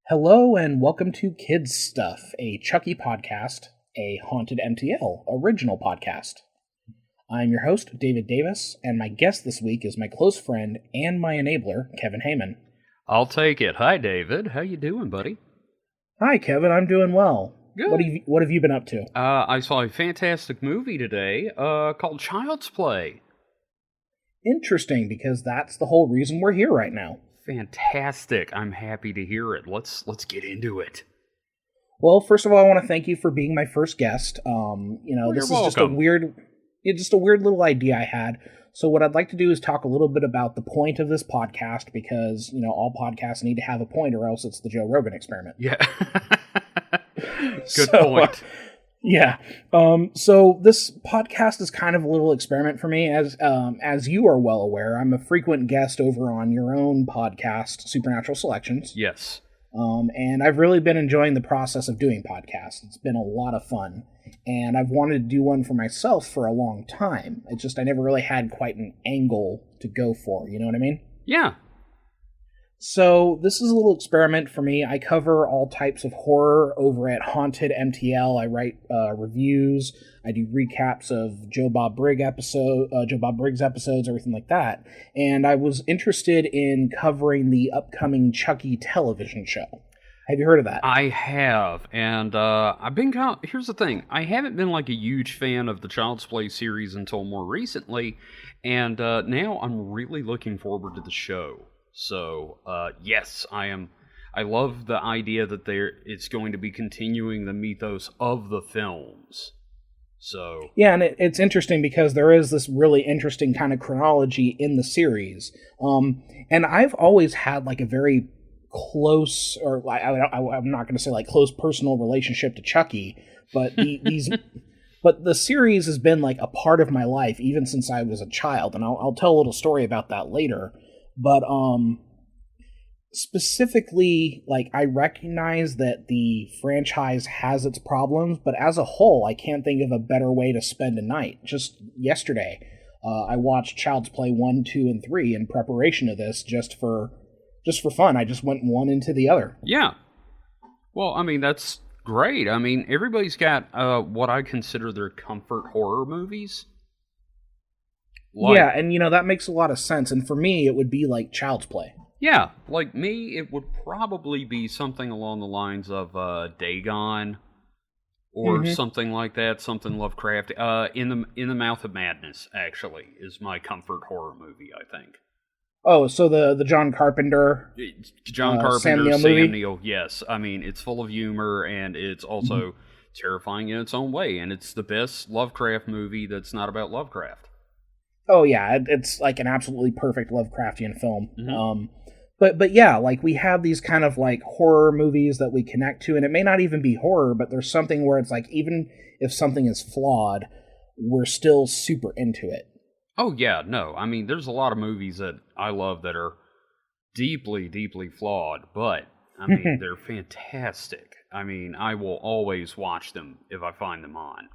Hello and welcome to Kids Stuff, a Chucky podcast, a Haunted MTL original podcast. I'm your host, David Davis, and my guest this week is my close friend and my enabler, Kevin Hayman. I'll take it. Hi, David. How you doing, buddy? Hi, Kevin. I'm doing well. Good. What have you been up to? I saw a fantastic movie today called Child's Play. Interesting, because that's the whole reason we're here right now. Fantastic. I'm happy to hear it. Let's get into it. Well, first of all, I want to thank you for being my first guest. This is welcome. just a weird little idea I had. So what I'd like to do is talk a little bit about the point of this podcast, because, all podcasts need to have a point or else it's the Joe Rogan experiment. Yeah. Good point. Yeah. So this podcast is kind of a little experiment for me. As you are well aware, I'm a frequent guest over on your own podcast, Supernatural Selections. Yes. And I've really been enjoying the process of doing podcasts. It's been a lot of fun. And I've wanted to do one for myself for a long time. It's just I never really had quite an angle to go for, you know what I mean? Yeah. So this is a little experiment for me. I cover all types of horror over at HauntedMTL. I write reviews. I do recaps of Joe Bob Briggs episodes, everything like that. And I was interested in covering the upcoming Chucky television show. Have you heard of that? I have, and here's the thing. I haven't been like a huge fan of the Child's Play series until more recently, and now I'm really looking forward to the show. So, yes, I am. I love the idea that it's going to be continuing the mythos of the films. So yeah, and it's interesting because there is this really interesting kind of chronology in the series. And I've always had like a very close, or I'm not going to say like close personal relationship to Chucky, but but the series has been like a part of my life even since I was a child, and I'll tell a little story about that later. But specifically, like, I recognize that the franchise has its problems, but as a whole, I can't think of a better way to spend a night. Just yesterday, I watched Child's Play 1, 2, and 3 in preparation of this, just for fun. I just went one into the other. Yeah. Well, I mean, that's great. I mean, everybody's got what I consider their comfort horror movies. Yeah, and that makes a lot of sense. And for me, it would be like Child's Play. Yeah, like me, it would probably be something along the lines of Dagon, or something like that, something Lovecraft. In the Mouth of Madness, actually, is my comfort horror movie, I think. Oh, so the John Carpenter, Sam Neill, yes. I mean, it's full of humor, and it's also terrifying in its own way, and it's the best Lovecraft movie that's not about Lovecraft. Oh yeah, it's like an absolutely perfect Lovecraftian film. But yeah, like we have these kind of like horror movies that we connect to, and it may not even be horror, but there's something where it's like even if something is flawed, we're still super into it. Oh yeah, no, I mean there's a lot of movies that I love that are deeply, deeply flawed, but I mean they're fantastic. I mean I will always watch them if I find them on.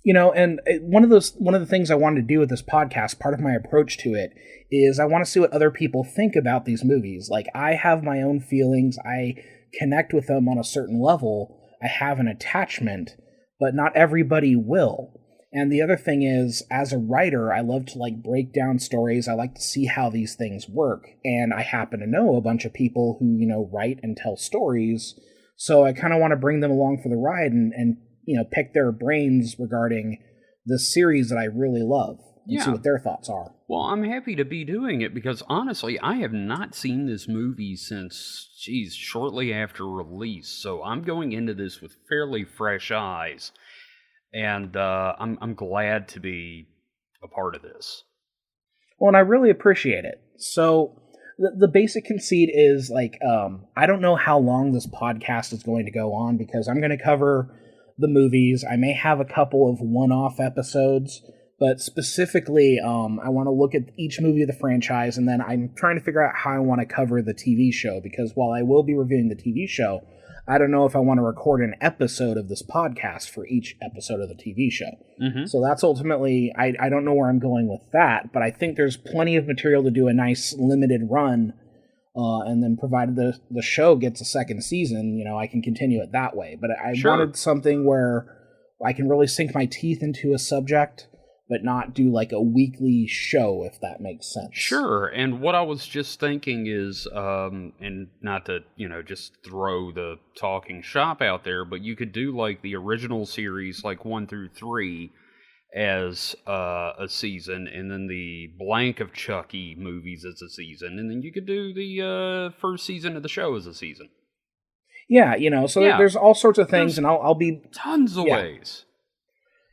And one of the things I wanted to do with this podcast, part of my approach to it, is I want to see what other people think about these movies. Like, I have my own feelings. I connect with them on a certain level. I have an attachment, but not everybody will. And the other thing is, as a writer, I love to, like, break down stories. I like to see how these things work. And I happen to know a bunch of people who, write and tell stories. So I kind of want to bring them along for the ride and pick their brains regarding this series that I really love and see what their thoughts are. Well, I'm happy to be doing it because, honestly, I have not seen this movie since, shortly after release. So I'm going into this with fairly fresh eyes, and I'm glad to be a part of this. Well, and I really appreciate it. So the basic conceit is, like, I don't know how long this podcast is going to go on because I'm going to cover the movies. I may have a couple of one-off episodes, but specifically, I want to look at each movie of the franchise, and then I'm trying to figure out how I want to cover the TV show, because while I will be reviewing the TV show, I don't know if I want to record an episode of this podcast for each episode of the TV show. So that's ultimately, I don't know where I'm going with that, but I think there's plenty of material to do a nice limited run and then provided the show gets a second season, you know, I can continue it that way. But I Sure. wanted something where I can really sink my teeth into a subject, but not do like a weekly show, if that makes sense. Sure. And what I was just thinking is, and not to, you know, just throw the talking shop out there, but you could do like the original series, like 1 through 3, as a season, and then the blank of Chucky movies as a season, and then you could do the first season of the show as a season. Yeah, you know, so there's all sorts of things, and I'll be... Tons of ways.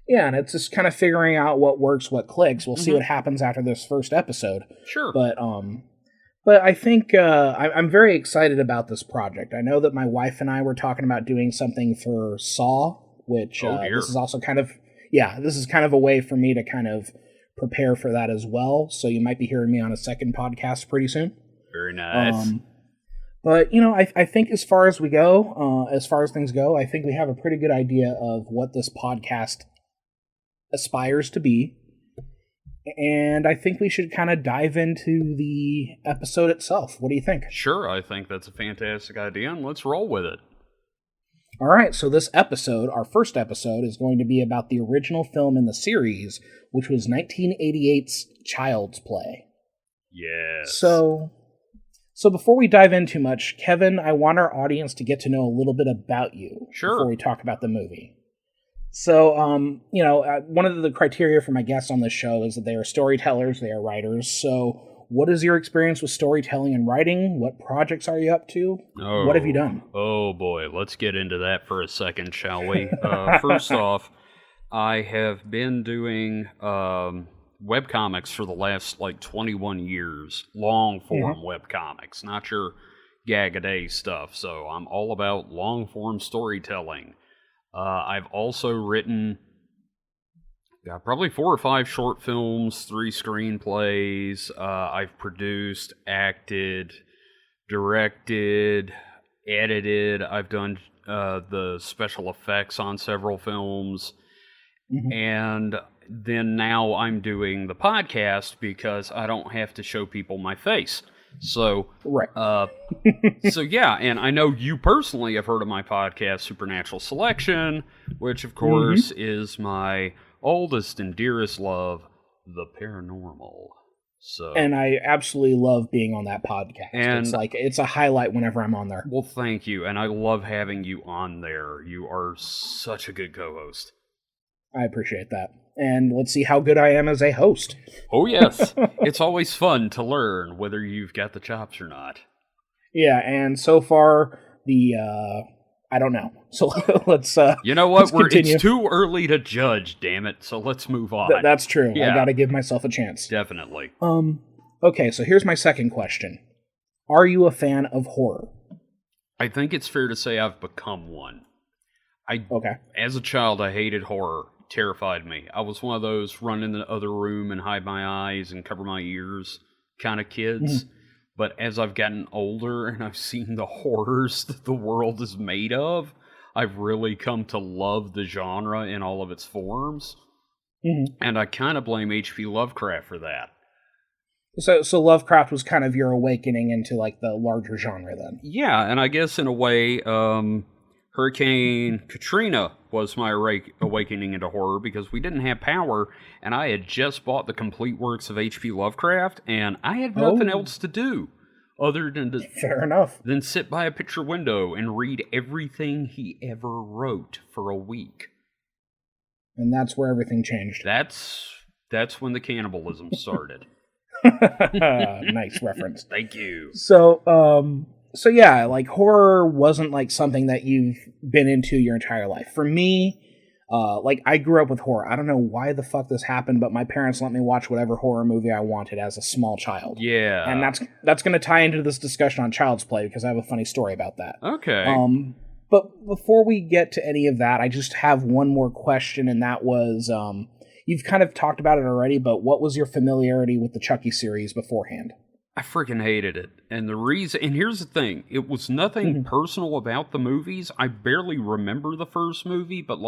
Yeah, and it's just kind of figuring out what works, what clicks. We'll see what happens after this first episode. Sure. But I think I'm very excited about this project. I know that my wife and I were talking about doing something for Saw, which this is also kind of... Yeah, this is kind of a way for me to kind of prepare for that as well. So you might be hearing me on a second podcast pretty soon. Very nice. But, you know, I think as far as things go, I think we have a pretty good idea of what this podcast aspires to be. And I think we should kind of dive into the episode itself. What do you think? Sure, I think that's a fantastic idea, and let's roll with it. All right, so this episode, our first episode, is going to be about the original film in the series, which was 1988's Child's Play. Yes. So before we dive in too much, Kevin, I want our audience to get to know a little bit about you before we talk about the movie. So, you know, one of the criteria for my guests on this show is that they are storytellers, they are writers. So what is your experience with storytelling and writing? What projects are you up to? What have you done? Oh, boy. Let's get into that for a second, shall we? First off, I have been doing webcomics for the last, 21 years. Long-form webcomics, not your gag-a-day stuff. So I'm all about long-form storytelling. I've also written probably 4 or 5 short films, 3 screenplays. I've produced, acted, directed, edited. I've done the special effects on several films. And then now I'm doing the podcast because I don't have to show people my face. So, so yeah, and I know you personally have heard of my podcast, Supernatural Selection, which of course is my oldest and dearest love, the paranormal. So, and I absolutely love being on that podcast. And it's a highlight whenever I'm on there. Well, thank you, and I love having you on there. You are such a good co-host. I appreciate that. And let's see how good I am as a host. Oh, yes. It's always fun to learn whether you've got the chops or not. Yeah, and so far, I don't know. So let's you know what? It's too early to judge, damn it. So let's move on. That's true. Yeah. I got to give myself a chance. Definitely. Okay, so here's my second question. Are you a fan of horror? I think it's fair to say I've become one. Okay. As a child, I hated horror. Terrified me. I was one of those run in the other room and hide my eyes and cover my ears kind of kids. But as I've gotten older and I've seen the horrors that the world is made of, I've really come to love the genre in all of its forms. And I kind of blame H.P. Lovecraft for that. So Lovecraft was kind of your awakening into the larger genre then? Yeah, and I guess in a way, Hurricane Katrina was my awakening into horror because we didn't have power, and I had just bought the complete works of H.P. Lovecraft, and I had nothing else to do other than fair enough. Than sit by a picture window and read everything he ever wrote for a week. And that's where everything changed. That's when the cannibalism started. Nice reference. Thank you. So yeah, horror wasn't something that you've been into your entire life. For me, I grew up with horror. I don't know why the fuck this happened, but my parents let me watch whatever horror movie I wanted as a small child. Yeah. And that's going to tie into this discussion on Child's Play because I have a funny story about that. Okay. But before we get to any of that, I just have one more question, and that was, you've kind of talked about it already, but what was your familiarity with the Chucky series beforehand? I freaking hated it. And here's the thing, it was nothing personal about the movies. I barely remember the first movie, but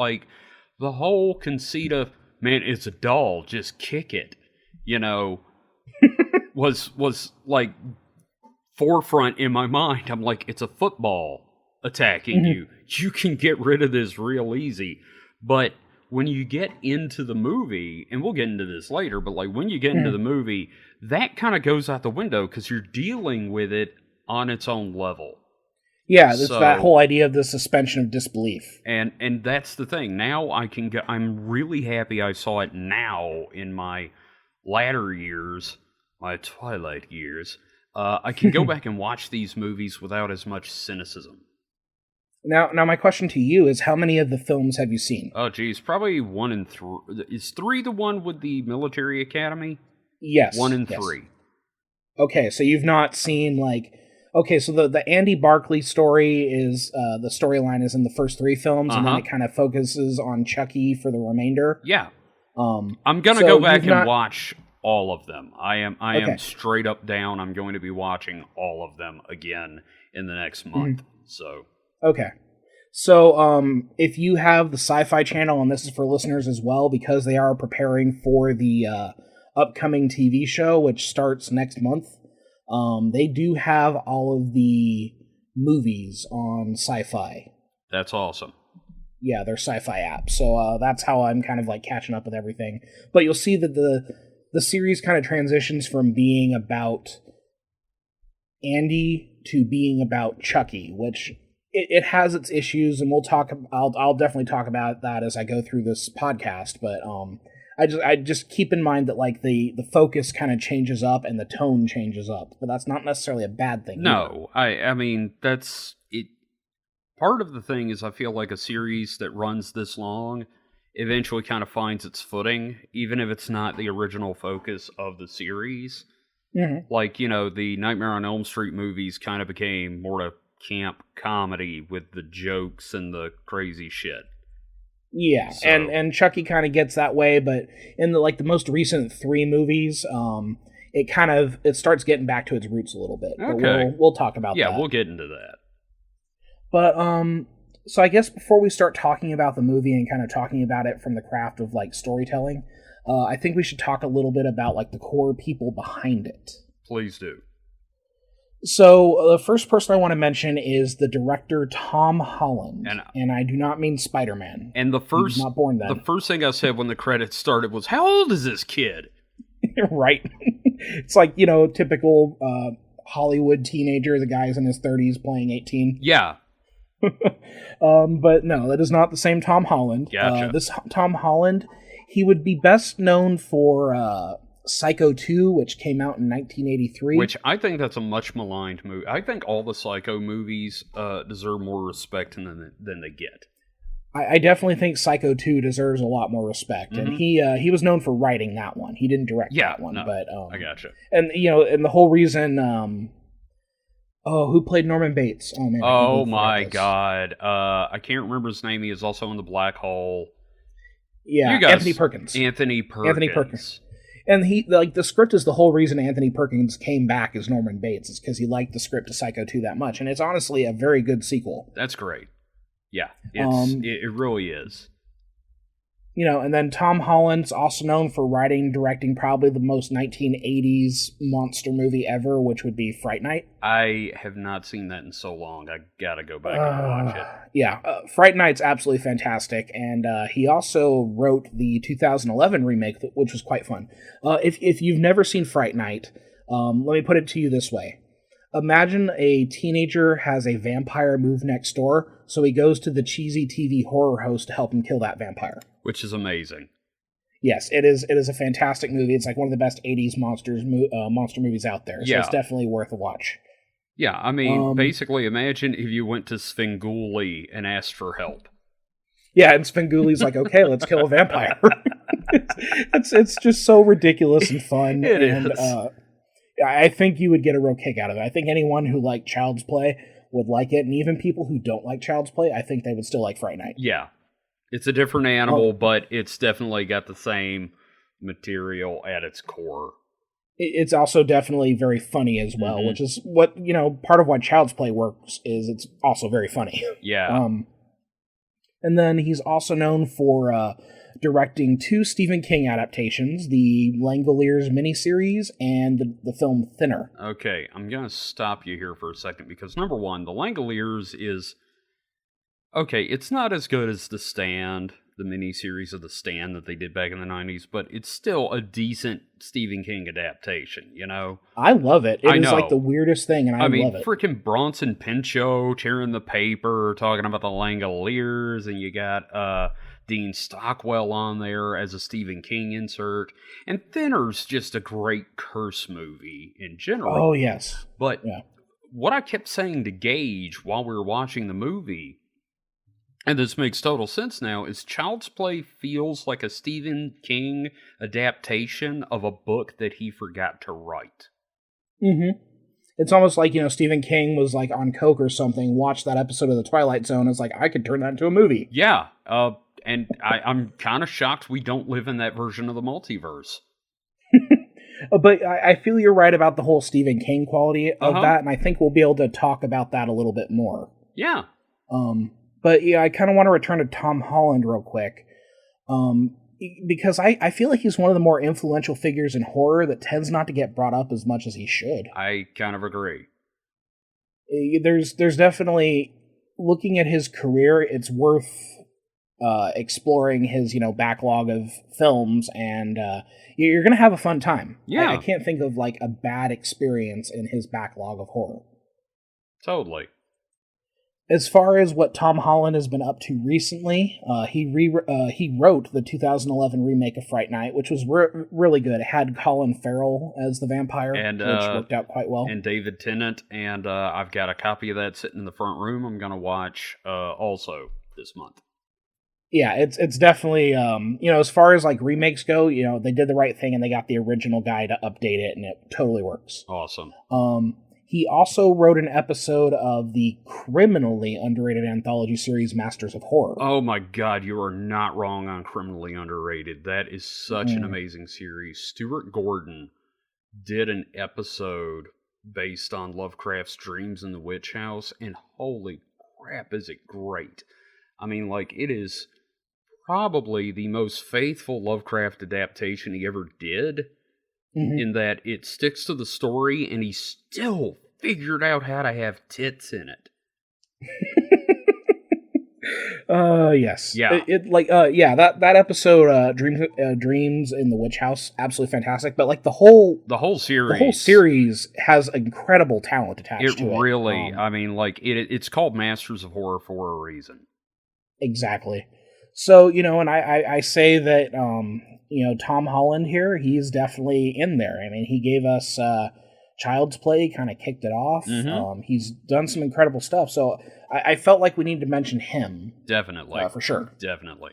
the whole conceit of, man, it's a doll, just kick it, was forefront in my mind. I'm like, it's a football attacking you. You can get rid of this real easy. But when you get into the movie, and we'll get into this later, but like when you get into the movie, that kind of goes out the window because you're dealing with it on its own level. Yeah, there's that whole idea of the suspension of disbelief. And that's the thing. Now I can go, I'm really happy I saw it now in my latter years, my twilight years. I can go back and watch these movies without as much cynicism. Now, my question to you is, how many of the films have you seen? Oh, geez, probably 1 and 3. Is 3 the one with the military academy? Yes. 1 and 3. Okay, so you've not seen, like... Okay, so the Andy Barclay story is... the storyline is in the first 3 films, and then it kind of focuses on Chucky for the remainder. Yeah. I'm going to go back and watch all of them. I am straight up down. I'm going to be watching all of them again in the next month, so... Okay. So, if you have the Sci-Fi Channel, and this is for listeners as well, because they are preparing for the upcoming TV show, which starts next month, they do have all of the movies on Sci-Fi. That's awesome. Yeah, their Sci-Fi app. So, that's how I'm kind of like catching up with everything. But you'll see that the series kind of transitions from being about Andy to being about Chucky, which... It has its issues, and we'll talk. I'll definitely talk about that as I go through this podcast. But I just keep in mind that like the focus kind of changes up and the tone changes up, but that's not necessarily a bad thing. No, I mean that's it. Part of the thing is I feel like a series that runs this long eventually kind of finds its footing, even if it's not the original focus of the series. Like the Nightmare on Elm Street movies kind of became more of camp comedy with the jokes and the crazy shit. Yeah, so. and Chucky kind of gets that way, but in the most recent 3 movies, it starts getting back to its roots a little bit. Okay. But we'll talk about that. Yeah, we'll get into that. But so I guess before we start talking about the movie and kind of talking about it from the craft of like storytelling, I think we should talk a little bit about like the core people behind it. Please do. So, the first person I want to mention is the director Tom Holland, and I do not mean Spider-Man. And he was not born then. The first thing I said when the credits started was, "How old is this kid?" Right. It's like, typical Hollywood teenager. The guy's in his 30s playing 18. Yeah. But no, that is not the same Tom Holland. Gotcha. This Tom Holland, he would be best known for... Psycho 2, which came out in 1983. Which I think that's a much maligned movie. I think all the Psycho movies deserve more respect than they get. I definitely think Psycho 2 deserves a lot more respect, and he was known for writing that one. He didn't direct that one, but I gotcha. And and the whole reason. Who played Norman Bates? Oh man! Oh my God! I can't remember his name. He is also in the Black Hole. Yeah, Anthony Perkins. Anthony Perkins. And the script is the whole reason Anthony Perkins came back as Norman Bates. Is because he liked the script of Psycho 2 that much. And it's honestly a very good sequel. That's great. Yeah, it really is. And then Tom Holland's also known for writing and directing probably the most 1980s monster movie ever, which would be Fright Night. I have not seen that in so long. I gotta go back and watch it. Yeah, Fright Night's absolutely fantastic, and he also wrote the 2011 remake, which was quite fun. If you've never seen Fright Night, let me put it to you this way. Imagine a teenager has a vampire move next door, so he goes to the cheesy TV horror host to help him kill that vampire. Which is amazing. Yes, it is a fantastic movie. It's like one of the best 80s monster movies out there, so it's definitely worth a watch. Yeah, I mean, basically, imagine if you went to Svengoolie and asked for help. Yeah, and Svengoolie's like, okay, let's kill a vampire. it's just so ridiculous and fun. It is. I think you would get a real kick out of it. I think anyone who liked Child's Play would like it, and even people who don't like Child's Play, I think they would still like Fright Night. Yeah. It's a different animal, but it's definitely got the same material at its core. It's also definitely very funny as well, which is what, part of why Child's Play works is it's also very funny. Yeah. And then he's also known for directing 2 Stephen King adaptations, the Langoliers miniseries and the film Thinner. Okay, I'm going to stop you here for a second because, number one, The Langoliers is... Okay, it's not as good as The Stand, the miniseries of The Stand that they did back in the 90s, but it's still a decent Stephen King adaptation, you know? I love it. It I is know. like the weirdest thing, and I mean, love it. Freaking Bronson Pinchot tearing the paper, talking about the Langoliers, and you got Dean Stockwell on there as a Stephen King insert. And Thinner's just a great curse movie in general. Oh, yes. But what I kept saying to Gage while we were watching the movie, and this makes total sense now, is Child's Play feels like a Stephen King adaptation of a book that he forgot to write. Mm-hmm. It's almost like, Stephen King was like on coke or something, watched that episode of The Twilight Zone, and was like, I could turn that into a movie. Yeah, and I'm kind of shocked we don't live in that version of the multiverse. But I feel you're right about the whole Stephen King quality of that, and I think we'll be able to talk about that a little bit more. Yeah. But yeah, I kind of want to return to Tom Holland real quick, because I feel like he's one of the more influential figures in horror that tends not to get brought up as much as he should. I kind of agree. There's definitely, looking at his career, it's worth exploring his backlog of films, and you're gonna have a fun time. Yeah, I can't think of like a bad experience in his backlog of horror. Totally. As far as what Tom Holland has been up to recently, he wrote the 2011 remake of Fright Night, which was really good. It had Colin Farrell as the vampire, which worked out quite well. And David Tennant, and I've got a copy of that sitting in the front room I'm going to watch also this month. Yeah, it's definitely, as far as like remakes go, they did the right thing and they got the original guy to update it, and it totally works. Awesome. He also wrote an episode of the criminally underrated anthology series Masters of Horror. Oh my god, you are not wrong on criminally underrated. That is such an amazing series. Stuart Gordon did an episode based on Lovecraft's Dreams in the Witch House, and holy crap, is it great. I mean, like, it is probably the most faithful Lovecraft adaptation he ever did. In that it sticks to the story, and he still figured out how to have tits in it. Yes. Yeah. That episode, Dreams in the Witch House, absolutely fantastic. But like the whole series has incredible talent attached to it. It really, I mean, like it's called Masters of Horror for a reason. Exactly. So, and I say that, Tom Holland here, he's definitely in there. I mean, he gave us Child's Play, kind of kicked it off. He's done some incredible stuff. So I felt like we needed to mention him. Definitely. For sure. Definitely.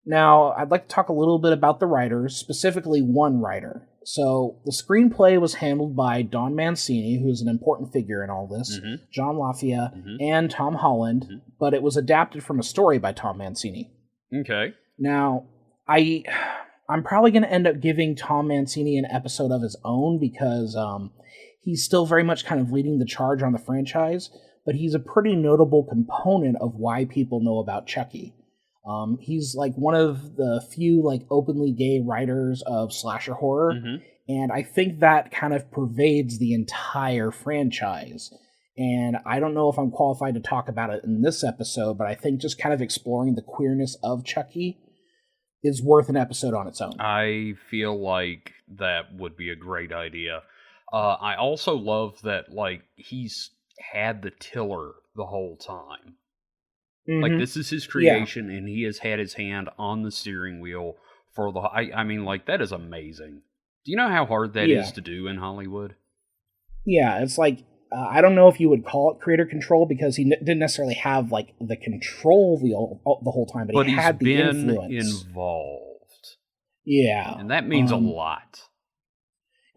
Now, I'd like to talk a little bit about the writers, specifically one writer. So the screenplay was handled by Don Mancini, who's an important figure in all this, John LaFia, and Tom Holland, but it was adapted from a story by Tom Mancini. Okay. Now, I'm probably going to end up giving Tom Mancini an episode of his own because he's still very much kind of leading the charge on the franchise, but he's a pretty notable component of why people know about Chucky. He's like one of the few like openly gay writers of slasher horror, and I think that kind of pervades the entire franchise. And I don't know if I'm qualified to talk about it in this episode, but I think just kind of exploring the queerness of Chucky is worth an episode on its own. I feel like that would be a great idea. I also love that, like, he's had the tiller the whole time. Like, this is his creation, and he has had his hand on the steering wheel for the... I mean, like, that is amazing. Do you know how hard that is to do in Hollywood? Yeah, it's like, I don't know if you would call it creator control, because he didn't necessarily have, like, the control wheel the whole time, but he had the influence. He's been involved. Yeah. And that means a lot.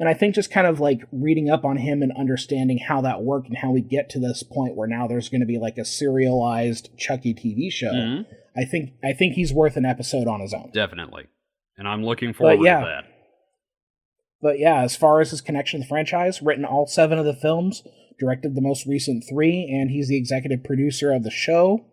And I think just kind of like reading up on him and understanding how that worked and how we get to this point where now there's going to be like a serialized Chucky TV show. I think he's worth an episode on his own. Definitely. And I'm looking forward to that. But yeah, as far as his connection to the franchise, written all 7 of the films, directed the most recent 3, and he's the executive producer of the show.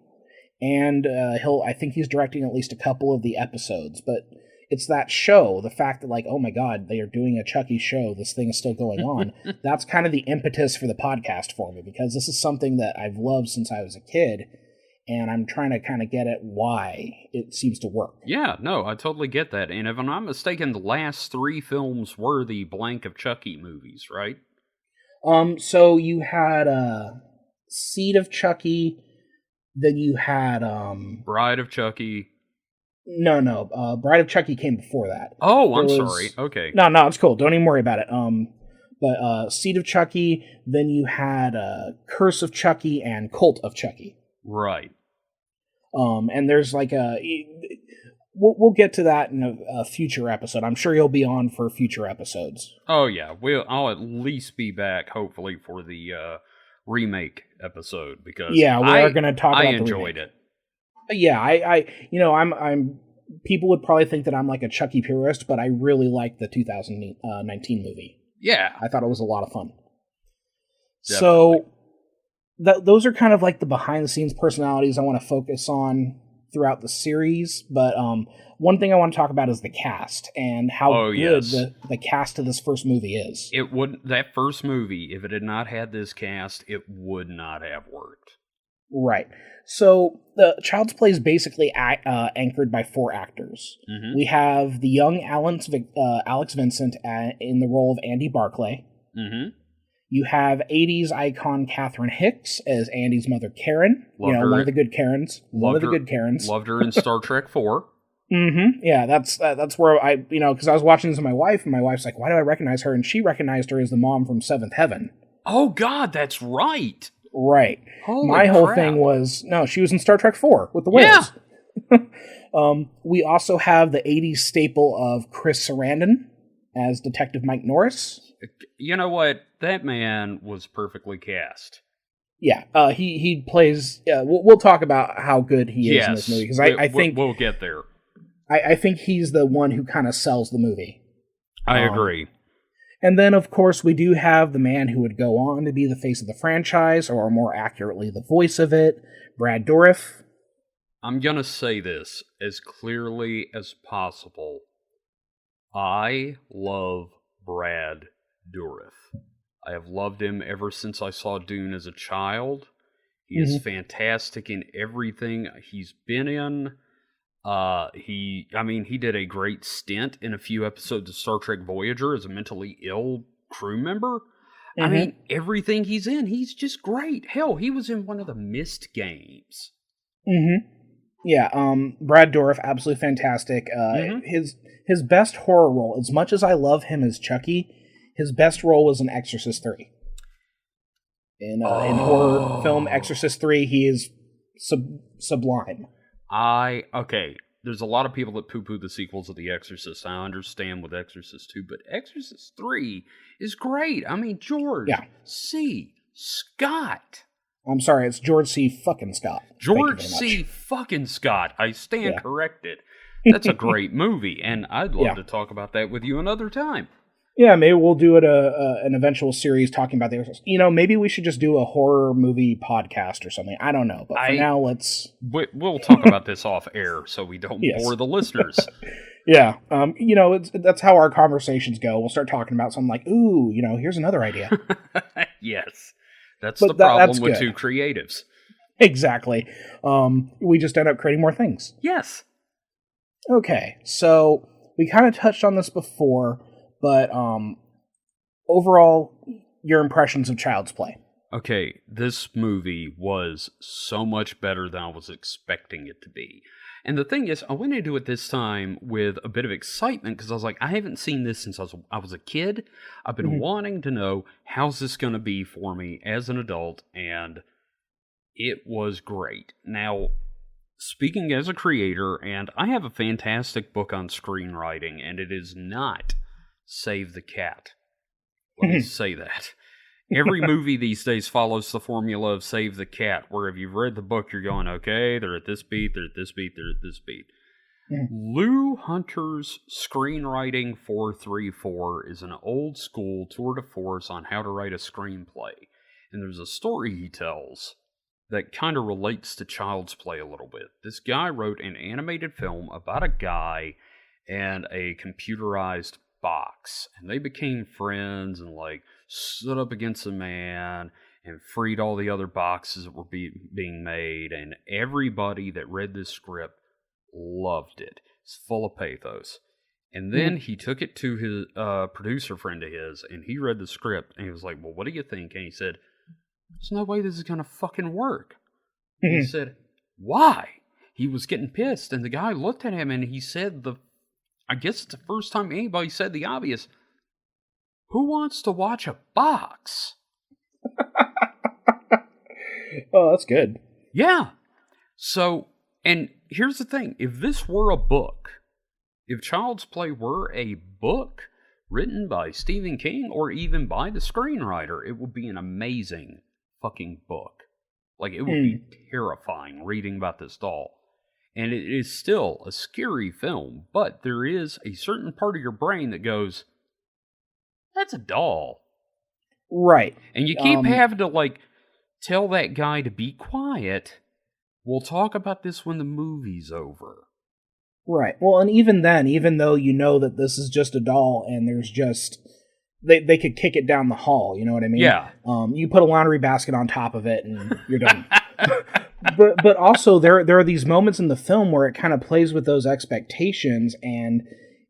and I think he's directing at least a couple of the episodes, but it's that show, the fact that, like, oh my god, they are doing a Chucky show, this thing is still going on. That's kind of the impetus for the podcast for me, because this is something that I've loved since I was a kid, and I'm trying to kind of get at why it seems to work. Yeah, no, I totally get that. And if I'm not mistaken, the last 3 films were the blank of Chucky movies, right? So you had Seed of Chucky, then you had Bride of Chucky. No, Bride of Chucky came before that. Oh, I'm sorry. Okay. No, it's cool. Don't even worry about it. But Seed of Chucky, then you had Curse of Chucky and Cult of Chucky. Right. And there's like we'll get to that in a future episode. I'm sure you'll be on for future episodes. Oh yeah, I'll at least be back hopefully for the remake episode, because we are going to talk about I enjoyed it. Yeah, I'm people would probably think that I'm like a Chucky purist, but I really like the 2019 movie. Yeah. I thought it was a lot of fun. Definitely. So those are kind of like the behind the scenes personalities I want to focus on throughout the series, but one thing I want to talk about is the cast and how good the cast of this first movie is. That first movie, if it had not had this cast, it would not have worked. Right. So the Child's Play is basically anchored by 4 actors. Mm-hmm. We have the young Alex Vincent in the role of Andy Barclay. Mm-hmm. You have 80s icon Catherine Hicks as Andy's mother Karen. Loved her. One of the good Karens. Loved her in Star Trek 4. Mm-hmm. Yeah, that's where I, because I was watching this with my wife, and my wife's like, why do I recognize her? And she recognized her as the mom from Seventh Heaven. Oh, God, that's right. Right. Holy My whole crap. thing was, no, she was in Star Trek 4 with the whales. Yeah. We also have the 80s staple of Chris Sarandon as Detective Mike Norris. You know what? That man was perfectly cast. Yeah, he plays. We'll talk about how good he is in this movie, because I think we'll get there. I think he's the one who kind of sells the movie. I agree. And then, of course, we do have the man who would go on to be the face of the franchise, or more accurately, the voice of it, Brad Dourif. I'm gonna say this as clearly as possible. I love Brad Dourif. I have loved him ever since I saw Dune as a child. He is fantastic in everything he's been in. He did a great stint in a few episodes of Star Trek Voyager as a mentally ill crew member. Mm-hmm. I mean, everything he's in, he's just great. Hell, he was in one of the Myst games. Mm-hmm. Yeah, Brad Dourif, absolutely fantastic. His best horror role, as much as I love him as Chucky, his best role was in Exorcist 3. In horror film Exorcist 3, he is sublime. There's a lot of people that poo-poo the sequels of The Exorcist. I understand with Exorcist 2, but Exorcist 3 is great. I mean, George C. Scott. I'm sorry, it's George C. fucking Scott. George C. fucking Scott. I stand corrected. That's a great movie, and I'd love to talk about that with you another time. Yeah, maybe we'll do it an eventual series talking about the Exorcist. Maybe we should just do a horror movie podcast or something. I don't know, but for now, let's... We'll talk about this off air so we don't bore the listeners. Yeah, that's how our conversations go. We'll start talking about something like, ooh, here's another idea. Yes, that's the problem with two creatives. Exactly. We just end up creating more things. Yes. Okay, so we kind of touched on this before, but overall, your impressions of Child's Play. Okay, this movie was so much better than I was expecting it to be. And the thing is, I went into it this time with a bit of excitement because I was like, I haven't seen this since I was a kid. I've been wanting to know, how's this going to be for me as an adult? And it was great. Now, speaking as a creator, and I have a fantastic book on screenwriting, and it is not Save the Cat. Let me say that. Every movie these days follows the formula of Save the Cat, where if you've read the book, you're going, okay, they're at this beat, they're at this beat, they're at this beat. Lou Hunter's Screenwriting 434 is an old school tour de force on how to write a screenplay. And there's a story he tells that kind of relates to Child's Play a little bit. This guy wrote an animated film about a guy and a computerized box, and they became friends and like stood up against a man and freed all the other boxes that were being made, and everybody that read this script loved it. It's full of pathos. And then he took it to his producer friend of his, and he read the script, and he was like, well, what do you think? And he said, there's no way this is going to fucking work. He said, why? He was getting pissed, and the guy looked at him, and he said, I guess it's the first time anybody said the obvious, who wants to watch a box? Oh, that's good. Yeah. So, and here's the thing. If this were a book, if Child's Play were a book written by Stephen King or even by the screenwriter, it would be an amazing fucking book. Like, it would be terrifying reading about this doll. And it is still a scary film, but there is a certain part of your brain that goes, that's a doll. Right. And you keep having to, like, tell that guy to be quiet. We'll talk about this when the movie's over. Right. Well, and even then, even though you know that this is just a doll and there's just... They could kick it down the hall, you know what I mean? Yeah. You put a laundry basket on top of it and you're done. but also, there are these moments in the film where it kind of plays with those expectations, and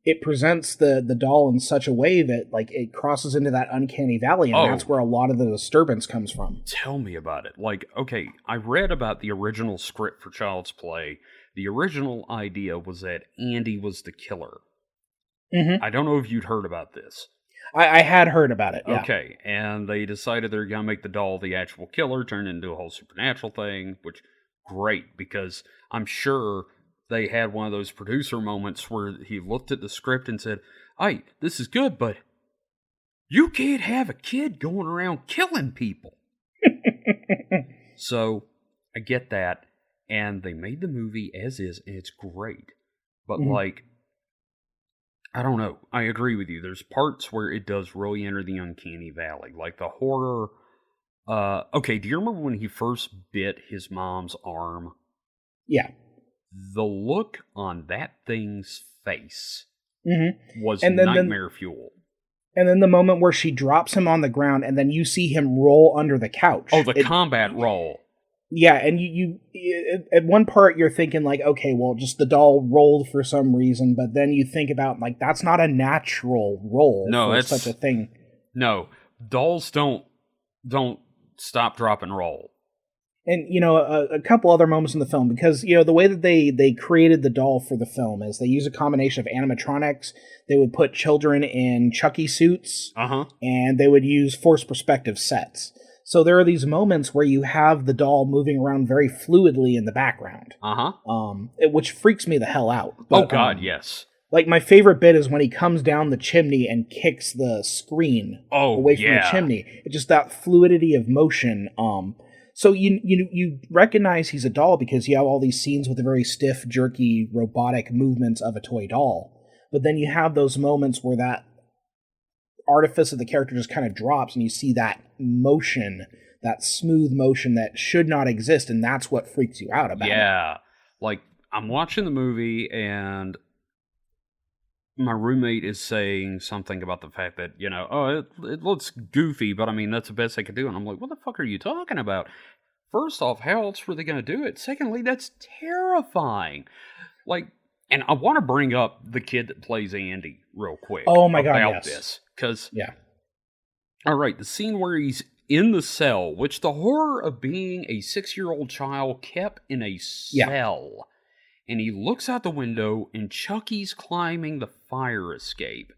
it presents the doll in such a way that like it crosses into that uncanny valley, and that's where a lot of the disturbance comes from. Tell me about it. Like, okay, I read about the original script for Child's Play. The original idea was that Andy was the killer. I don't know if you'd heard about this. I had heard about it, yeah. Okay, and they decided they're going to make the doll the actual killer, turn it into a whole supernatural thing, which, great, because I'm sure they had one of those producer moments where he looked at the script and said, hey, this is good, but you can't have a kid going around killing people. So, I get that, and they made the movie as is, and it's great. But, like, I don't know. I agree with you. There's parts where it does really enter the uncanny valley. Like the horror. Okay, do you remember when he first bit his mom's arm? Yeah. The look on that thing's face was and nightmare fuel. And then the moment where she drops him on the ground and then you see him roll under the couch. Oh, the combat roll. Yeah, and you at one part you're thinking like, okay, well, just the doll rolled for some reason, but then you think about like that's not a natural roll for such a thing. No, dolls don't stop, drop, and roll. And you know, a couple other moments in the film, because you know the way that they created the doll for the film is they use a combination of animatronics. They would put children in Chucky suits, and they would use forced perspective sets. So there are these moments where you have the doll moving around very fluidly in the background. Which freaks me the hell out. But, oh, God, yes. Like, my favorite bit is when he comes down the chimney and kicks the screen away from the chimney. It's just that fluidity of motion. So you recognize he's a doll because you have all these scenes with the very stiff, jerky, robotic movements of a toy doll. But then you have those moments where that artifice of the character just kind of drops and you see that motion, that smooth motion that should not exist, and that's what freaks you out about it. Yeah. Like, I'm watching the movie and my roommate is saying something about the fact that, you know, it looks goofy, but I mean, that's the best they could do. And I'm like, what the fuck are you talking about? First off, how else were they going to do it? Secondly, that's terrifying. Like, and I want to bring up the kid that plays Andy real quick. Oh my God, about this. Because, all right, the scene where he's in the cell, which the horror of being a 6-year-old child kept in a cell, and he looks out the window and Chucky's climbing the fire escape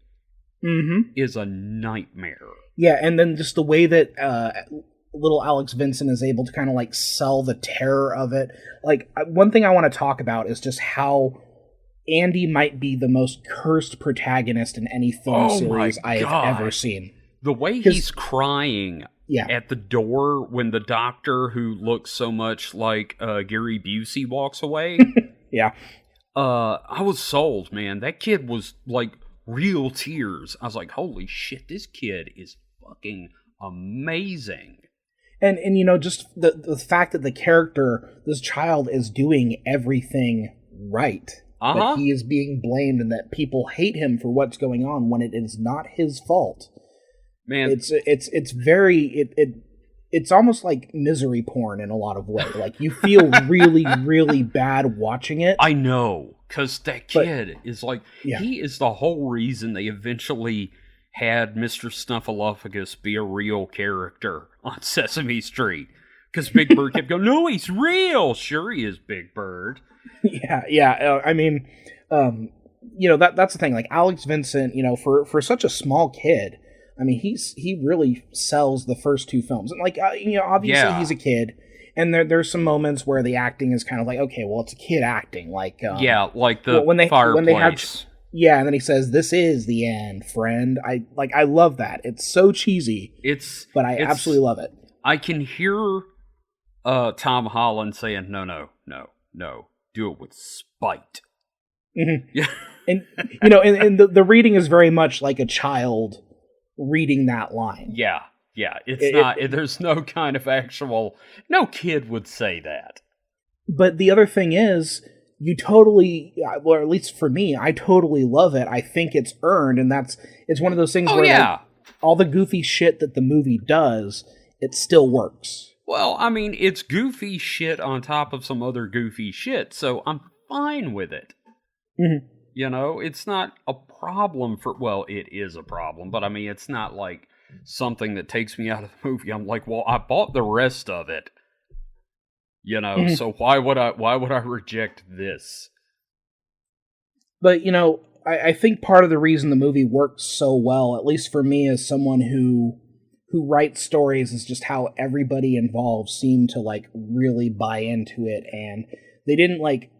is a nightmare. Yeah, and then just the way that little Alex Vincent is able to kind of like sell the terror of it. Like, one thing I want to talk about is just how Andy might be the most cursed protagonist in any film series I have ever seen. The way he's crying at the door when the doctor who looks so much like Gary Busey walks away. I was sold, man. That kid was like real tears. I was like, holy shit, this kid is fucking amazing. And you know, just the fact that the character, this child, is doing everything right, but he is being blamed, and that people hate him for what's going on when it is not his fault. Man, it's almost like misery porn in a lot of ways. Like, you feel really, really bad watching it. I know, because that kid is like, he is the whole reason they eventually had Mr. Snuffleupagus be a real character on Sesame Street. Because Big Bird kept going, no, he's real! Sure he is, Big Bird. I mean, you know, that's the thing. Like, Alex Vincent, you know, for such a small kid, I mean, he really sells the first two films. And, like, you know, obviously he's a kid, and there's some moments where the acting is kind of like, okay, well, it's a kid acting. Like, like the fireplace. When they have, and then he says, "This is the end, friend." I love that. It's so cheesy. But I absolutely love it. I can hear Tom Holland saying, no, do it with spite. Mm-hmm. Yeah. And, you know, and the reading is very much like a child reading that line. Yeah. It's there's no kind of no kid would say that. But the other thing is, you totally, or at least for me, I totally love it. I think it's earned, and it's one of those things where like, all the goofy shit that the movie does, it still works. Well, I mean, it's goofy shit on top of some other goofy shit, so I'm fine with it. Mm-hmm. You know, it's not a problem well, it is a problem, but I mean, it's not like something that takes me out of the movie. I'm like, well, I bought the rest of it. You know, so why would I reject this? But, you know, I think part of the reason the movie works so well, at least for me as someone who writes stories, is just how everybody involved seemed to, like, really buy into it, and they didn't, like,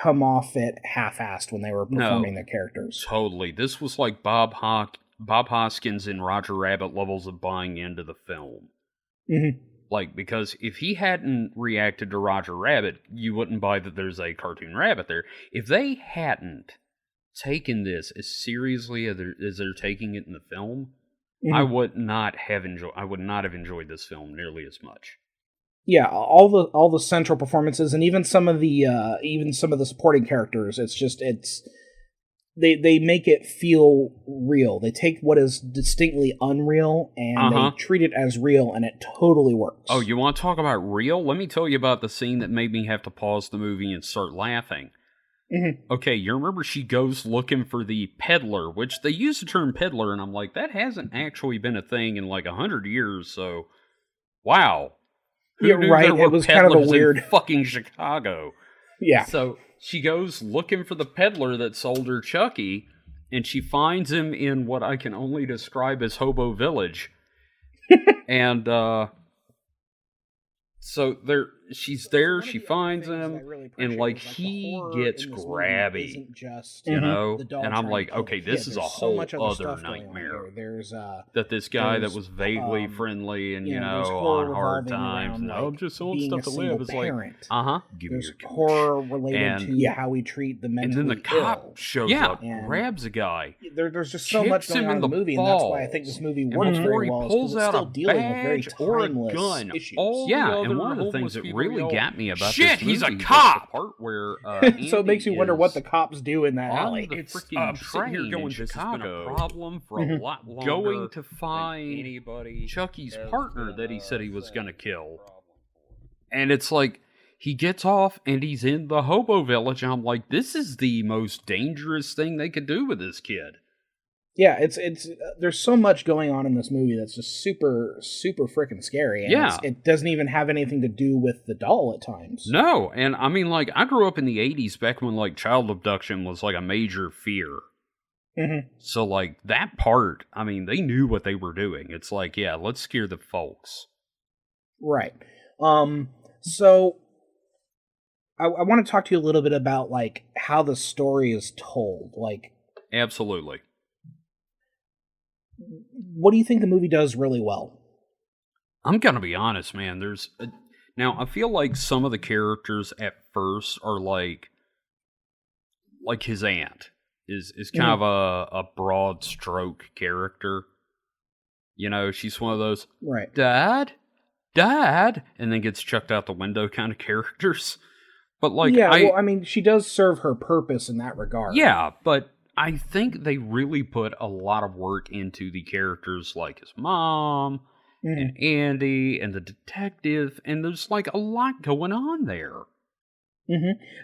come off it half-assed when they were performing their characters. Totally. This was like Bob Hoskins and Roger Rabbit levels of buying into the film. Mm-hmm. Like, because if he hadn't reacted to Roger Rabbit, you wouldn't buy that there's a cartoon rabbit there. If they hadn't taken this as seriously as they're taking it in the film, I would not have enjoyed this film nearly as much. Yeah, all the central performances, and even some of the supporting characters, they make it feel real. They take what is distinctly unreal and they treat it as real, and it totally works. Oh, you want to talk about real? Let me tell you about the scene that made me have to pause the movie and start laughing. Mm-hmm. Okay, you remember she goes looking for the peddler, which they use the term peddler, and I'm like, that hasn't actually been a thing in like 100 years, so wow. You're right, it was kind of a weird fucking Chicago. Yeah. So she goes looking for the peddler that sold her Chucky, and she finds him in what I can only describe as Hobo Village. And so she's there, she finds him, and like he gets grabby, you know? And I'm like, okay, this is a whole other nightmare. There's that this guy that was vaguely friendly and, you know, on hard times, and I'm just selling stuff to live, is like, give me your horror related to how we treat the mentally and then the cop shows up, grabs a guy. There's just so much going on in the movie, and that's why I think this movie works very well. Pulls out a badge or a gun. Issues. And one of the things that really got me about Shit, this movie he's a cop! was the part where so it makes you wonder what the cops do in that alley. It's train here going to Chicago. Been a problem for a lot longer. Going to find anybody Chucky's partner that he said he was going to kill. And it's like, he gets off and he's in the Hobo Village, and I'm like, this is the most dangerous thing they could do with this kid. Yeah, it's there's so much going on in this movie that's just super, super freaking scary. And it doesn't even have anything to do with the doll at times. No, and I mean, like, I grew up in the 80s back when, like, child abduction was, like, a major fear. Mm-hmm. So, like, that part, I mean, they knew what they were doing. It's like, yeah, let's scare the folks. Right. So, I want to talk to you a little bit about, like, how the story is told. Like, absolutely. What do you think the movie does really well? I'm gonna be honest, man. Now I feel like some of the characters at first are like his aunt is kind of a broad stroke character. You know, she's one of those, right? Dad, Dad, and then gets chucked out the window kind of characters. But like, yeah, well, I mean, she does serve her purpose in that regard. Yeah, but I think they really put a lot of work into the characters like his mom and Andy and the detective, and there's like a lot going on there.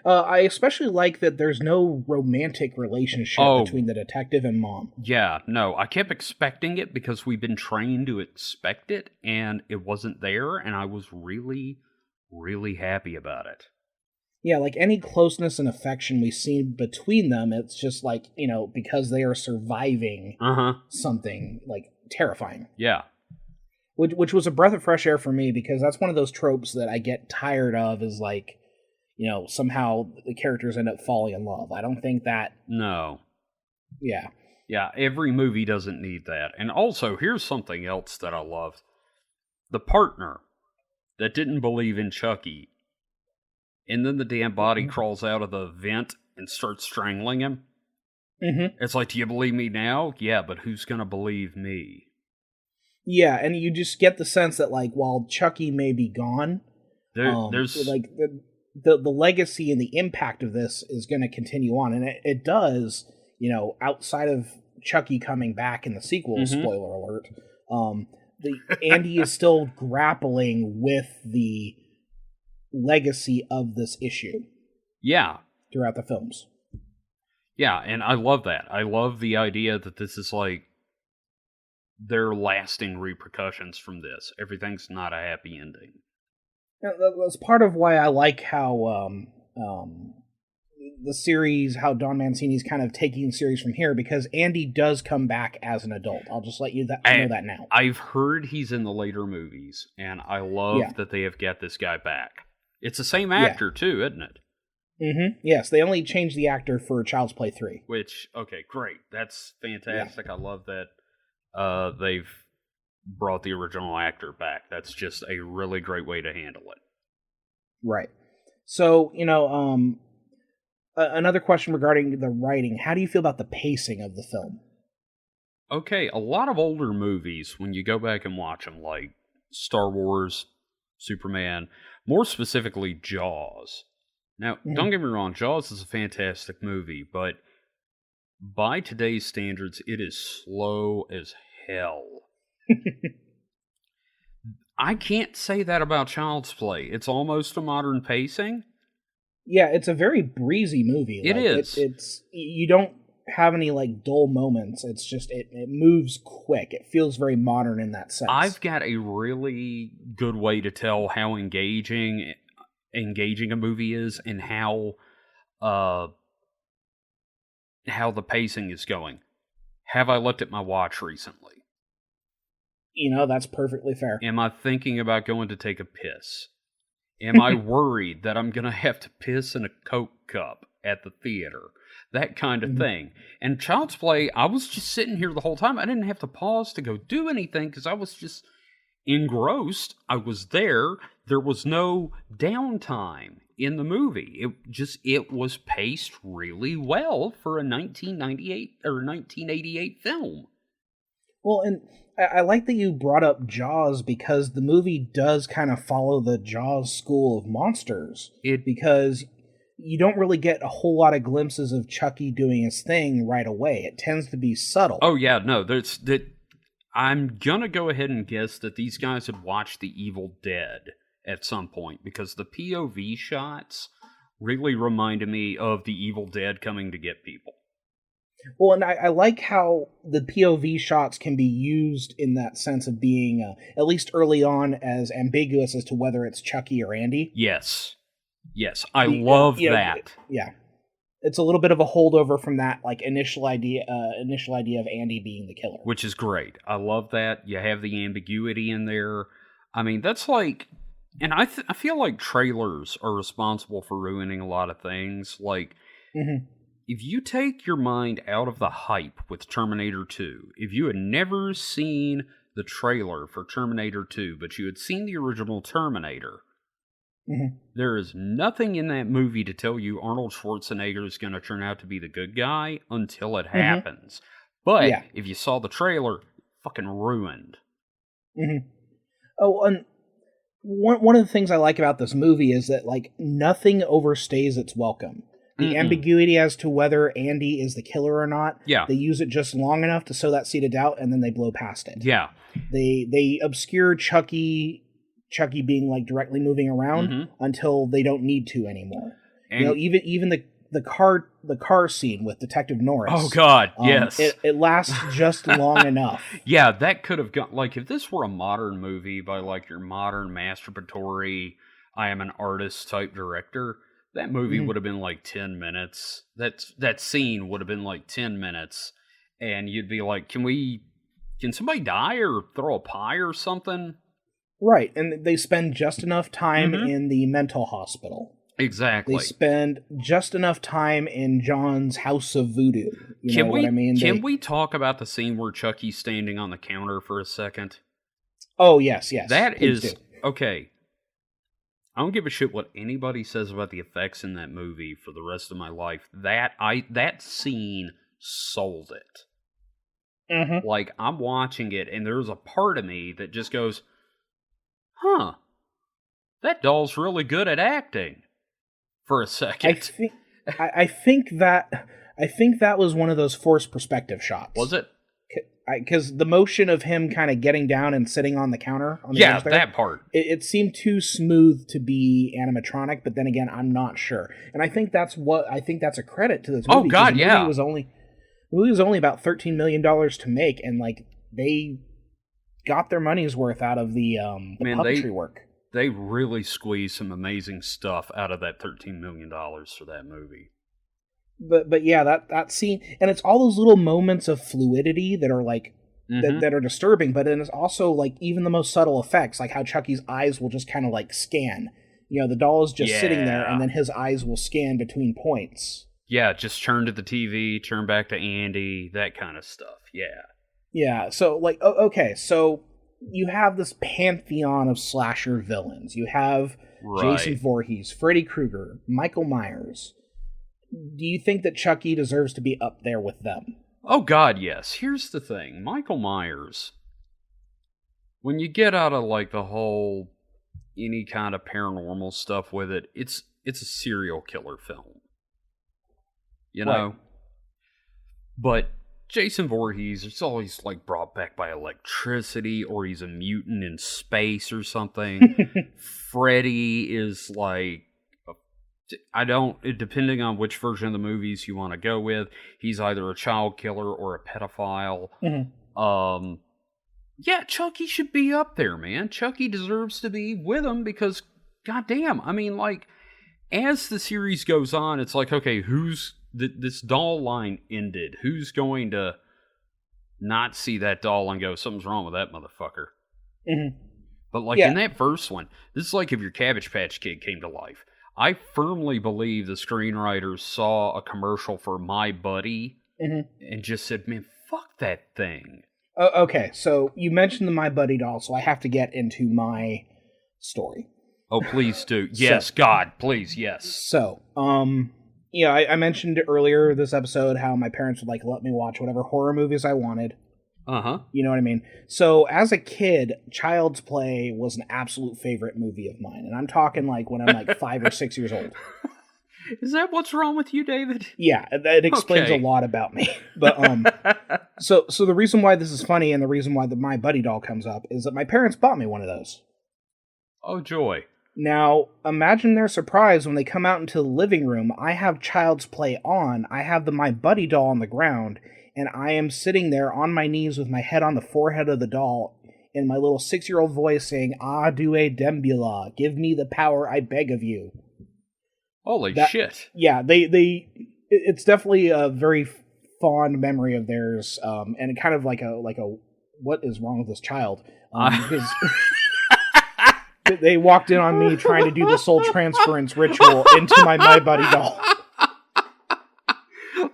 I especially like that there's no romantic relationship between the detective and mom. Yeah, no, I kept expecting it because we've been trained to expect it, and it wasn't there, and I was really, really happy about it. Yeah, like any closeness and affection we see between them, it's just like, because they are surviving something like terrifying. Yeah. Which was a breath of fresh air for me, because that's one of those tropes that I get tired of, is like, somehow the characters end up falling in love. I don't think that... No. Yeah. Yeah, every movie doesn't need that. And also, here's something else that I loved. The partner that didn't believe in Chucky, and then the damn body crawls out of the vent and starts strangling him. It's like, do you believe me now? Yeah, but who's going to believe me? Yeah, and you just get the sense that, like, while Chucky may be gone, there's like the legacy and the impact of this is going to continue on, and it does. Outside of Chucky coming back in the sequel, spoiler alert, Andy is still grappling with the legacy of this issue. Yeah, throughout the films. Yeah, and I love that. I love the idea that this is like, there are lasting repercussions from this. Everything's not a happy ending. That's part of why I like how the series, how Don Mancini's kind of taking the series from here, because Andy does come back as an adult. I'll just let you know that now. I've heard he's in the later movies, and I love that they have got this guy back. It's the same actor, too, isn't it? Yes, they only changed the actor for Child's Play 3. Which, okay, great. That's fantastic. I love that they've brought the original actor back. That's just a really great way to handle it. Right. So, another question regarding the writing. How do you feel about the pacing of the film? Okay, a lot of older movies, when you go back and watch them, like Star Wars, Superman, more specifically Jaws. Now, don't get me wrong, Jaws is a fantastic movie, but by today's standards, it is slow as hell. I can't say that about Child's Play. It's almost a modern pacing. Yeah, it's a very breezy movie. It is. It's you don't have any like dull moments. It's just it moves quick. It feels very modern in that sense. I've got a really good way to tell how engaging a movie is, and how the pacing is going. Have I looked at my watch recently? That's perfectly fair. Am I thinking about going to take a piss? Am I worried that I'm going to have to piss in a Coke cup at the theater? That kind of thing. And Child's Play, I was just sitting here the whole time. I didn't have to pause to go do anything because I was just engrossed. I was there. There was no downtime in the movie. It was paced really well for a 1998 or 1988 film. Well, and I like that you brought up Jaws, because the movie does kind of follow the Jaws school of monsters. Because you don't really get a whole lot of glimpses of Chucky doing his thing right away. It tends to be subtle. Oh, yeah, no, I'm gonna go ahead and guess that these guys had watched The Evil Dead at some point, because the POV shots really reminded me of The Evil Dead coming to get people. Well, and I like how the POV shots can be used in that sense of being, at least early on, as ambiguous as to whether it's Chucky or Andy. Yes, I love that. Yeah, it's a little bit of a holdover from that initial idea of Andy being the killer, which is great. I love that. You have the ambiguity in there. I mean, that's like, and I feel like trailers are responsible for ruining a lot of things. Like, if you take your mind out of the hype with Terminator 2, if you had never seen the trailer for Terminator 2, but you had seen the original Terminator, there is nothing in that movie to tell you Arnold Schwarzenegger is going to turn out to be the good guy until it happens. But if you saw the trailer, fucking ruined. Oh, and one of the things I like about this movie is that like nothing overstays its welcome. The ambiguity as to whether Andy is the killer or not. Yeah. They use it just long enough to sow that seed of doubt, and then they blow past it. Yeah. They obscure Chucky being like directly moving around until they don't need to anymore. And even the car scene with Detective Norris. Oh God, yes. It lasts just long enough. Yeah, that could have gone, like, if this were a modern movie by like your modern masturbatory, I am an artist type director, that movie would have been like 10 minutes. That scene would have been like 10 minutes, and you'd be like, can somebody die or throw a pie or something? Right, and they spend just enough time in the mental hospital. Exactly. They spend just enough time in John's house of voodoo. You know what I mean? Can we talk about the scene where Chucky's standing on the counter for a second? Oh, yes. That is... Okay. I don't give a shit what anybody says about the effects in that movie for the rest of my life. That scene sold it. Like, I'm watching it, and there's a part of me that just goes, huh, that doll's really good at acting. For a second. I think that was one of those forced perspective shots. Was it? Because the motion of him kind of getting down and sitting on the counter. On the bench there, that part. It seemed too smooth to be animatronic, but then again, I'm not sure. And I think that's a credit to this movie. Oh God, yeah. The movie was only about $13 million to make, and like they got their money's worth out of the puppetry work. They really squeezed some amazing stuff out of that $13 million for that movie. But yeah, that scene, and it's all those little moments of fluidity that are like that are disturbing. But then it's also like even the most subtle effects, like how Chucky's eyes will just kind of like scan. You know, the doll is just sitting there, and then his eyes will scan between points. Yeah, just turn to the TV, turn back to Andy, that kind of stuff. Yeah. Yeah. So like, okay, so. You have this pantheon of slasher villains. You have Jason Voorhees, Freddy Krueger, Michael Myers. Do you think that Chucky deserves to be up there with them? Oh, God, yes. Here's the thing. Michael Myers, when you get out of, like, the whole any kind of paranormal stuff with it, it's a serial killer film. You know? But Jason Voorhees is always like brought back by electricity, or he's a mutant in space or something. Freddy is like, depending on which version of the movies you want to go with, he's either a child killer or a pedophile. Yeah, Chucky should be up there, man. Chucky deserves to be with him because, goddamn, I mean, like, as the series goes on, it's like, okay, this doll line ended. Who's going to not see that doll and go, something's wrong with that motherfucker? But like in that first one, this is like if your Cabbage Patch Kid came to life. I firmly believe the screenwriters saw a commercial for My Buddy and just said, man, fuck that thing. Okay, so you mentioned the My Buddy doll, so I have to get into my story. Oh, please do. Yes, God, please, yes. So, yeah, I mentioned earlier this episode how my parents would like let me watch whatever horror movies I wanted. You know what I mean? So as a kid, Child's Play was an absolute favorite movie of mine. And I'm talking like when I'm like 5 or 6 years old. Is that what's wrong with you, David? Yeah, it explains a lot about me. But so the reason why this is funny and the reason why the My Buddy doll comes up is that my parents bought me one of those. Oh, joy. Now, imagine their surprise when they come out into the living room. I have Child's Play on. I have the My Buddy doll on the ground, and I am sitting there on my knees with my head on the forehead of the doll in my little 6-year-old voice saying, "Ah, due dembula, give me the power, I beg of you." Holy shit. Yeah, it's definitely a very fond memory of theirs, and kind of like a what is wrong with this child? Because they walked in on me trying to do the soul transference ritual into my Buddy doll.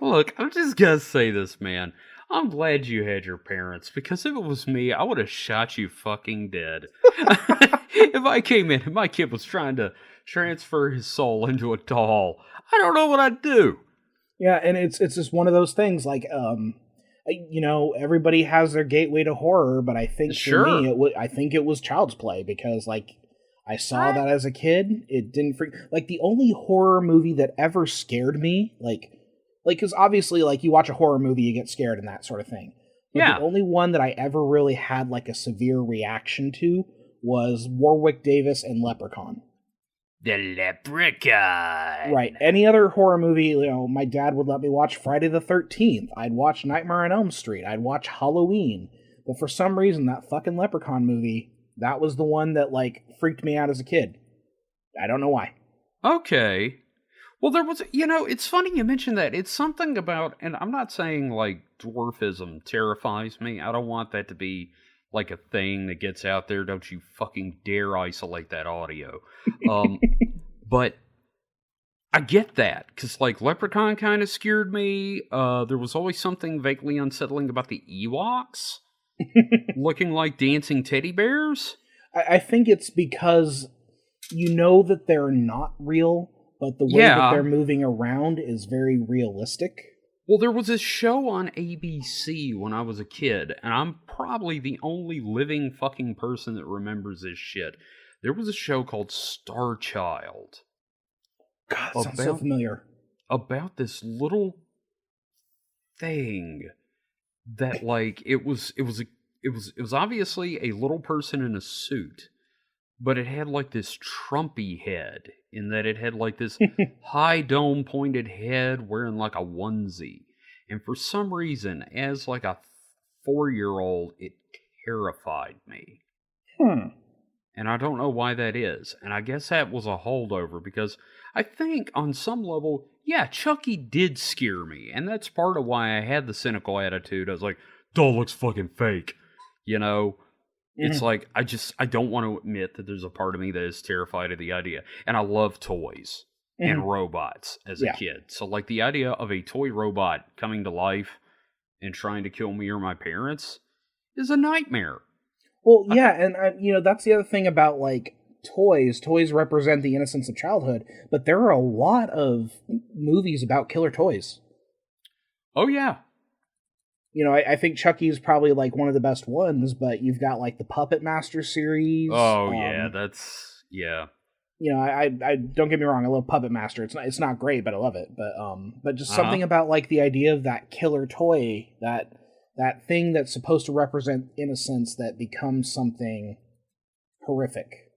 Look, I'm just gonna say this, man. I'm glad you had your parents, because if it was me, I would have shot you fucking dead. If I came in and my kid was trying to transfer his soul into a doll, I don't know what I'd do. Yeah, and it's just one of those things, like, you know, everybody has their gateway to horror, but I think for me, I think it was Child's Play, because, like, I saw that as a kid. It didn't freak. Like, the only horror movie that ever scared me, because obviously, like, you watch a horror movie, you get scared and that sort of thing. But Yeah. the only one that I ever really had, like, a severe reaction to was Warwick Davis and Leprechaun. The Leprechaun. Right. Any other horror movie, my dad would let me watch Friday the 13th. I'd watch Nightmare on Elm Street. I'd watch Halloween. But for some reason, that fucking Leprechaun movie, that was the one that, like, freaked me out as a kid. I don't know why. Okay. Well, there was, it's funny you mentioned that. It's something about, and I'm not saying, like, dwarfism terrifies me. I don't want that to be, like, a thing that gets out there. Don't you fucking dare isolate that audio. But I get that, because, like, Leprechaun kind of scared me. There was always something vaguely unsettling about the Ewoks looking like dancing teddy bears. I think it's because you know that they're not real, but the way that they're moving around is very realistic. Well, there was this show on ABC when I was a kid, and I'm probably the only living fucking person that remembers this shit. There was a show called Star Child. God, that sounds so familiar. About this little thing that, like, it was obviously a little person in a suit, but it had, like, this Trumpy head, in that it had, like, this high dome pointed head wearing, like, a onesie. And for some reason, as, like, a 4-year-old, it terrified me. And I don't know why that is. And I guess that was a holdover, because I think on some level, yeah, Chucky did scare me. And that's part of why I had the cynical attitude. I was like, doll looks fucking fake. It's like, I don't want to admit that there's a part of me that is terrified of the idea. And I love toys and robots as a kid. So, like, the idea of a toy robot coming to life and trying to kill me or my parents is a nightmare. Well, yeah, and that's the other thing about, like, toys. Toys represent the innocence of childhood, but there are a lot of movies about killer toys. Oh, yeah. I think Chucky is probably, like, one of the best ones, but you've got, like, the Puppet Master series. Oh, yeah, that's, yeah. I don't get me wrong, I love Puppet Master. It's not great, but I love it. But just something about, like, the idea of that killer toy, that thing that's supposed to represent innocence that becomes something horrific.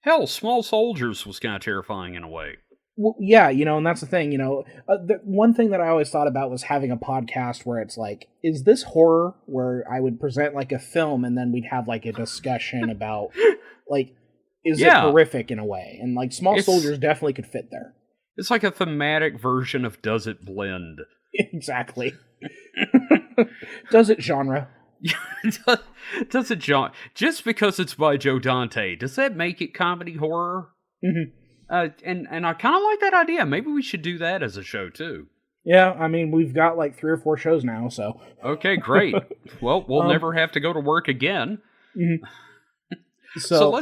Hell, Small Soldiers was kind of terrifying in a way. Well, yeah, and that's the thing, the one thing that I always thought about was having a podcast where it's like, is this horror, where I would present, like, a film and then we'd have, like, a discussion about, like, is it horrific in a way? And, like, Small Soldiers definitely could fit there. It's like a thematic version of Does It Blend? Exactly. Does it genre? Does it genre? Just because it's by Joe Dante, does that make it comedy horror? Mm-hmm. And I kind of like that idea. Maybe we should do that as a show too. Yeah, I mean, we've got like 3 or 4 shows now, so. Okay, great. Well, we'll never have to go to work again. Mm-hmm. So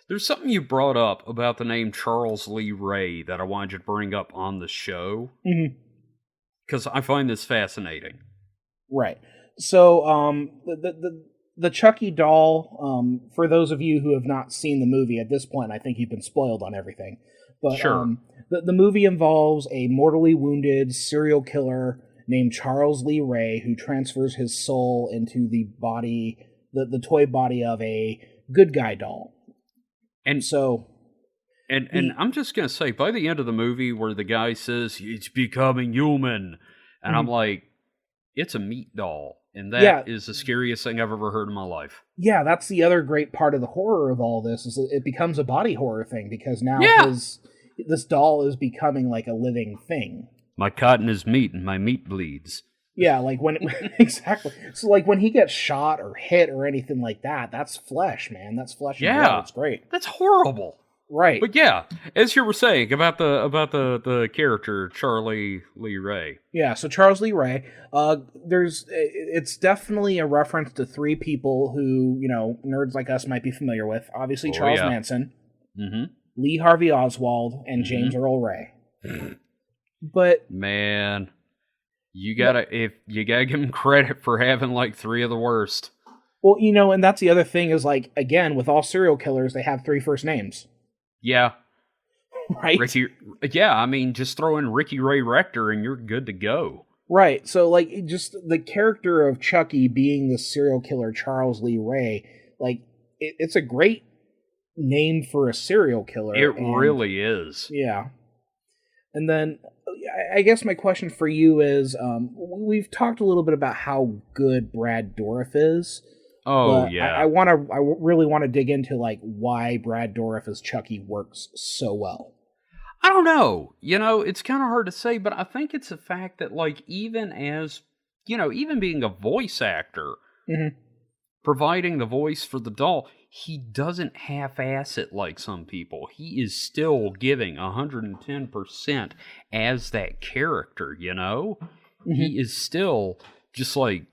there's something you brought up about the name Charles Lee Ray that I wanted you to bring up on the show. Because I find this fascinating. Right. So, the Chucky doll, for those of you who have not seen the movie at this point, I think you've been spoiled on everything. But sure. The movie involves a mortally wounded serial killer named Charles Lee Ray who transfers his soul into the body, the toy body of a good guy doll. And so... And I'm just going to say, by the end of the movie where the guy says, it's becoming human, and I'm like, it's a meat doll. And that is the scariest thing I've ever heard in my life. Yeah, that's the other great part of the horror of all this, is that it becomes a body horror thing, because now this doll is becoming like a living thing. My cotton is meat, and my meat bleeds. Yeah, like exactly. So like when he gets shot or hit or anything like that, that's flesh, man. That's flesh and blood. It's great. That's horrible. Right. But yeah, as you were saying about the character Charlie Lee Ray. Yeah, so Charles Lee Ray, it's definitely a reference to 3 people who, nerds like us might be familiar with. Obviously Charles Manson, Lee Harvey Oswald, and James Earl Ray. But man, you gotta give him credit for having like 3 of the worst. Well, and that's the other thing is, like, again, with all serial killers, they have 3 first names. Yeah. Right? Yeah, I mean, just throw in Ricky Ray Rector and you're good to go. Right. So, like, just the character of Chucky being the serial killer Charles Lee Ray, like, it's a great name for a serial killer. It really is. Yeah. And then, I guess my question for you is, we've talked a little bit about how good Brad Dourif is. Oh, yeah. I really want to dig into, like, why Brad Dourif as Chucky works so well. I don't know. It's kind of hard to say, but I think it's the fact that, like, even as, even being a voice actor, providing the voice for the doll, he doesn't half-ass it like some people. He is still giving 110% as that character, He is still just like,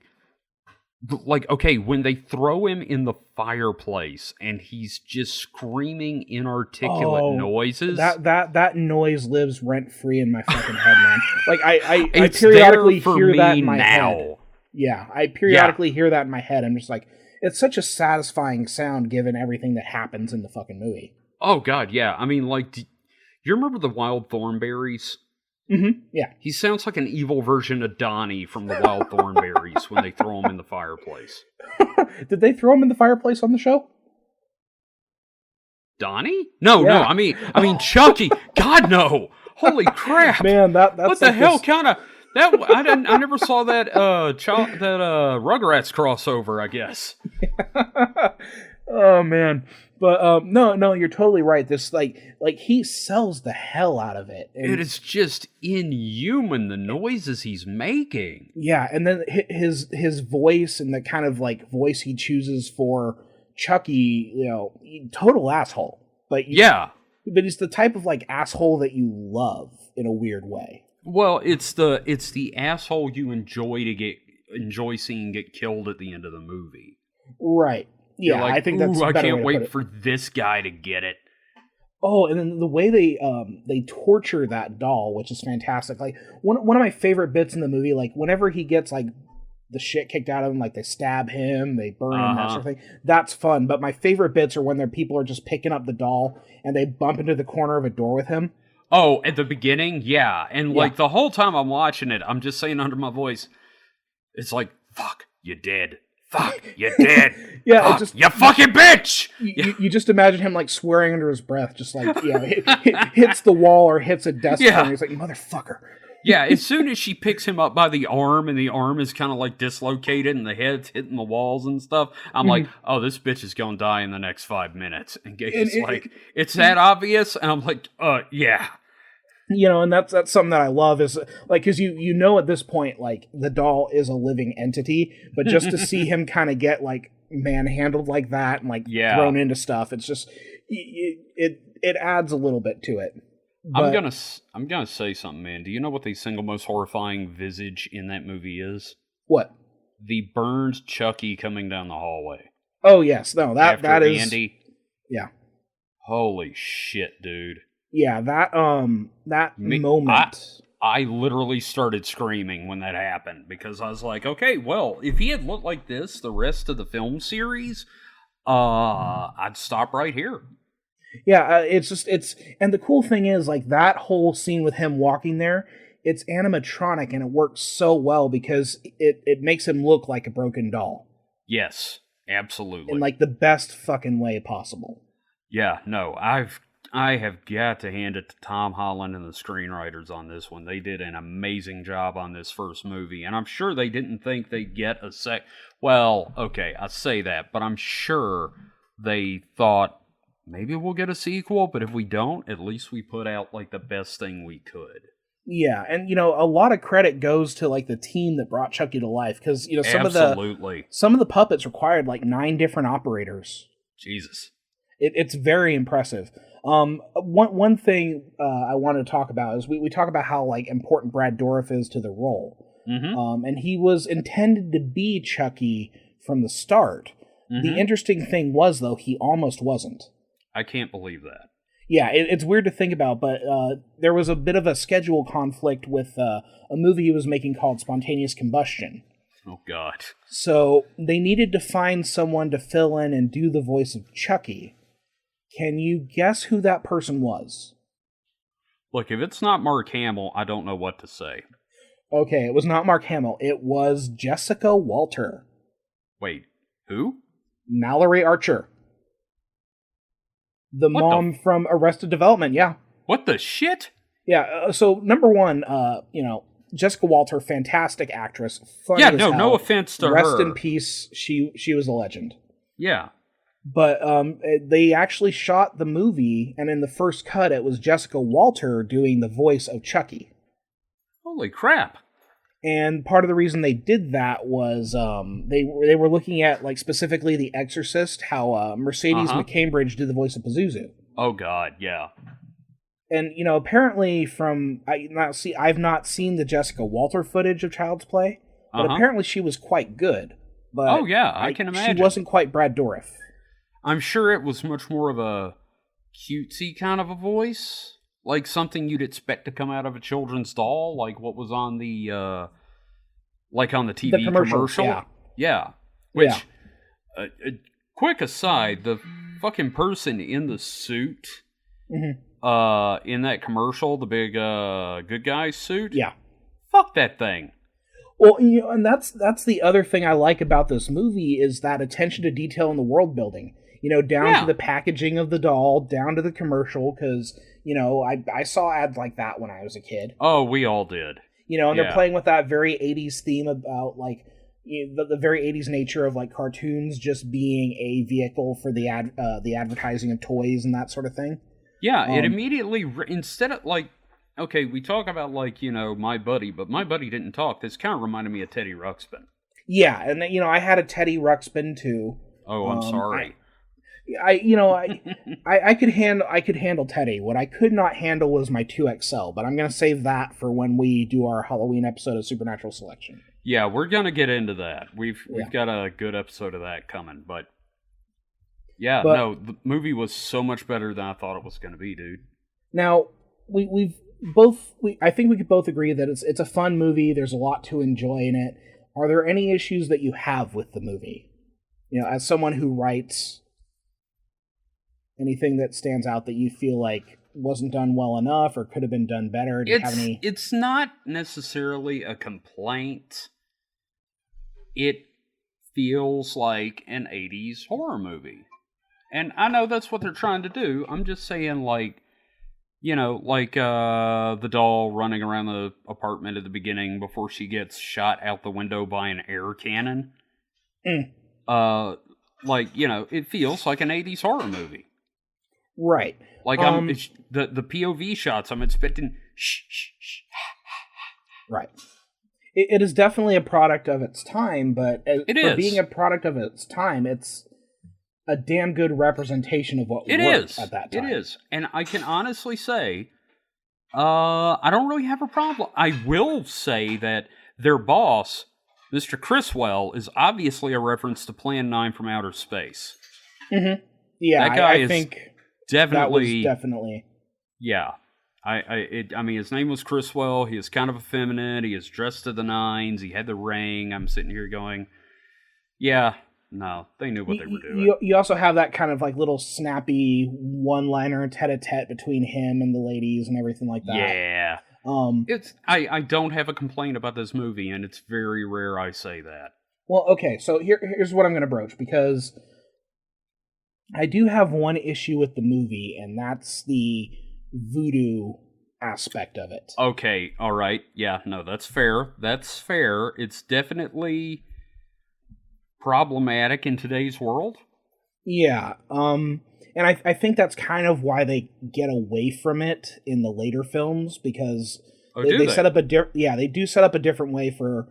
okay, when they throw him in the fireplace and he's just screaming inarticulate noises. That noise lives rent-free in my fucking head, man. Like, I periodically hear that in my head. Yeah, I periodically hear that in my head. I'm just like, it's such a satisfying sound given everything that happens in the fucking movie. Oh, God, yeah. I mean, like, do you remember the Wild Thornberrys? Mm-hmm. Yeah. He sounds like an evil version of Donnie from the Wild Thornberrys when they throw him in the fireplace. Did they throw him in the fireplace on the show? Donnie? No. I mean Chucky. God, no. Holy crap. Man, that's what the hell kind of that? I never saw that Rugrats crossover, I guess. Oh man. But no, you're totally right. This like he sells the hell out of it. And it is just inhuman, the noises he's making. Yeah, and then his voice and the kind of like voice he chooses for Chucky, total asshole. But he's the type of like asshole that you love in a weird way. Well, it's the asshole you enjoy seeing get killed at the end of the movie. Right. Yeah, like, I think that's. I can't wait for this guy to get it. Oh, and then the way they torture that doll, which is fantastic. Like one of my favorite bits in the movie, like whenever he gets like the shit kicked out of him, like they stab him, they burn him, that sort of thing. That's fun. But my favorite bits are when people are just picking up the doll and they bump into the corner of a door with him. Oh, at the beginning, yeah, and like the whole time I'm watching it, I'm just saying under my voice, it's like, "Fuck, you're dead." Fuck, you're dead. Yeah, fuck, you fucking bitch. You just imagine him like swearing under his breath, just like hits the wall or hits a desk. Yeah, and he's like, motherfucker. Yeah, as soon as she picks him up by the arm and the arm is kind of like dislocated and the head's hitting the walls and stuff, I'm like, oh, this bitch is gonna die in the next 5 minutes. And Gabe's like, it's that obvious, and I'm like, yeah. And that's something that I love is like, because you know at this point like the doll is a living entity, but just to see him kind of get like manhandled like that and like thrown into stuff, it's just it adds a little bit to it. But I'm gonna say something, man. Do you know what the single most horrifying visage in that movie is? What? The burned Chucky coming down the hallway. Oh yes, no that is Andy. Yeah. Holy shit, dude. Yeah, that moment. I literally started screaming when that happened because I was like, okay, well, if he had looked like this the rest of the film series, I'd stop right here. Yeah, and the cool thing is like that whole scene with him walking there, it's animatronic and it works so well because it makes him look like a broken doll. Yes, absolutely. In like the best fucking way possible. Yeah, no, I have got to hand it to Tom Holland and the screenwriters on this one. They did an amazing job on this first movie, and I'm sure they didn't think they'd get a Well, okay, I say that, but I'm sure they thought, maybe we'll get a sequel, but if we don't, at least we put out, like, the best thing we could. Yeah, and, a lot of credit goes to, like, the team that brought Chucky to life, because, some of the puppets required, like, 9 different operators. Jesus. It's very impressive. One thing I wanted to talk about is we talk about how like important Brad Dourif is to the role, and he was intended to be Chucky from the start. The interesting thing was though he almost wasn't. I can't believe that. Yeah, it's weird to think about, but there was a bit of a schedule conflict with a movie he was making called Spontaneous Combustion. Oh, God. So they needed to find someone to fill in and do the voice of Chucky. Can you guess who that person was? Look, if it's not Mark Hamill, I don't know what to say. Okay, it was not Mark Hamill. It was Jessica Walter. Wait, who? Mallory Archer. The mom from Arrested Development, yeah. What the shit? Yeah, so number one, Jessica Walter, fantastic actress. Funny as hell. No offense to her. Rest in peace. She was a legend. Yeah. But they actually shot the movie, and in the first cut, it was Jessica Walter doing the voice of Chucky. Holy crap. And part of the reason they did that was they were looking at, like, specifically The Exorcist, how Mercedes McCambridge did the voice of Pazuzu. Oh, God, yeah. And, apparently I've not seen the Jessica Walter footage of Child's Play, but apparently she was quite good. But oh, yeah, I can imagine. She wasn't quite Brad Dourif. I'm sure it was much more of a cutesy kind of a voice. Like something you'd expect to come out of a children's doll, like what was on the on the TV commercial. Yeah. Which, quick aside, the fucking person in the suit, in that commercial, the big good guy suit. Yeah. Fuck that thing. Well, and that's the other thing I like about this movie is that attention to detail in the world building. Down to the packaging of the doll, down to the commercial, because, I saw ads like that when I was a kid. Oh, we all did. And they're playing with that very 80s theme about, like, the very 80s nature of, like, cartoons just being a vehicle for the advertising of toys and that sort of thing. Yeah, it immediately, instead of, like, okay, we talk about, like, My Buddy, but My Buddy didn't talk. This kind of reminded me of Teddy Ruxpin. Yeah, and, I had a Teddy Ruxpin, too. Oh, I'm sorry. I could handle Teddy. What I could not handle was my 2XL, but I'm going to save that for when we do our Halloween episode of Supernatural Selection. Yeah, we're going to get into that. We've got a good episode of that coming, but the movie was so much better than I thought it was going to be, dude. Now, I think we could both agree that it's a fun movie. There's a lot to enjoy in it. Are there any issues that you have with the movie? As someone who writes, anything that stands out that you feel like wasn't done well enough or could have been done better? Do you have any? It's not necessarily a complaint. It feels like an 80s horror movie. And I know that's what they're trying to do. I'm just saying, like, the doll running around the apartment at the beginning before she gets shot out the window by an air cannon. It feels like an 80s horror movie. Right. Like, the POV shots, I'm expecting shh. Right. It is definitely a product of its time, but for being a product of its time, it's a damn good representation of what worked at that time. It is. And I can honestly say, I don't really have a problem. I will say that their boss, Mr. Criswell, is obviously a reference to Plan 9 from Outer Space. Mm-hmm. Yeah, that guy I think definitely. That was definitely. Yeah. I mean, his name was Criswell. He is kind of effeminate. He is dressed to the nines. He had the ring. I'm sitting here going, yeah, no, they knew what they were doing. You also have that kind of like little snappy one-liner tete-a-tete between him and the ladies and everything like that. Yeah. I don't have a complaint about this movie, and it's very rare I say that. Well, okay, so here's what I'm going to broach, because I do have one issue with the movie, and that's the voodoo aspect of it. Okay, all right. Yeah, no, that's fair. That's fair. It's definitely problematic in today's world. Yeah, and I think that's kind of why they get away from it in the later films, because they set up they do set up a different way for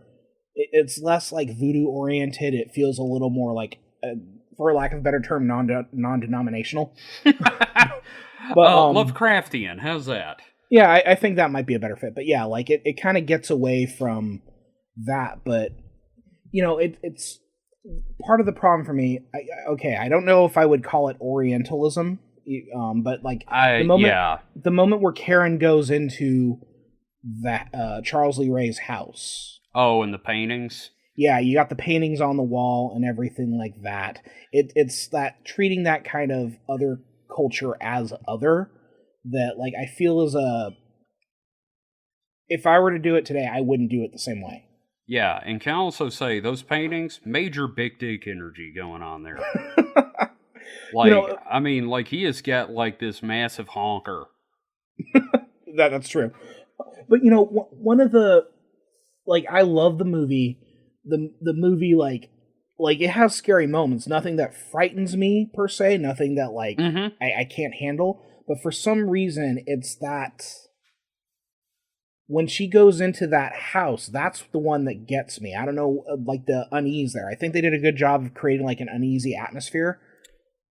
it's less like voodoo oriented. It feels a little more like, for lack of a better term, non-denominational. But Lovecraftian, how's that? Yeah, I think that might be a better fit. But yeah, like it kind of gets away from that. But it's part of the problem for me. I don't know if I would call it Orientalism, but like the moment where Karen goes into that Charles Lee Ray's house. Oh, and the paintings. Yeah, you got the paintings on the wall and everything like that. It's that treating that kind of other culture as other that, like, I feel is if I were to do it today, I wouldn't do it the same way. Yeah, and can I also say, those paintings, major big dick energy going on there. Like, I mean, like, he has got, like, this massive honker. That's true. But, one of the, like, I love the movie. The movie, like it has scary moments. Nothing that frightens me, per se. Nothing that, like, I can't handle. But for some reason, it's that when she goes into that house, that's the one that gets me. I don't know, like, the unease there. I think they did a good job of creating, like, an uneasy atmosphere.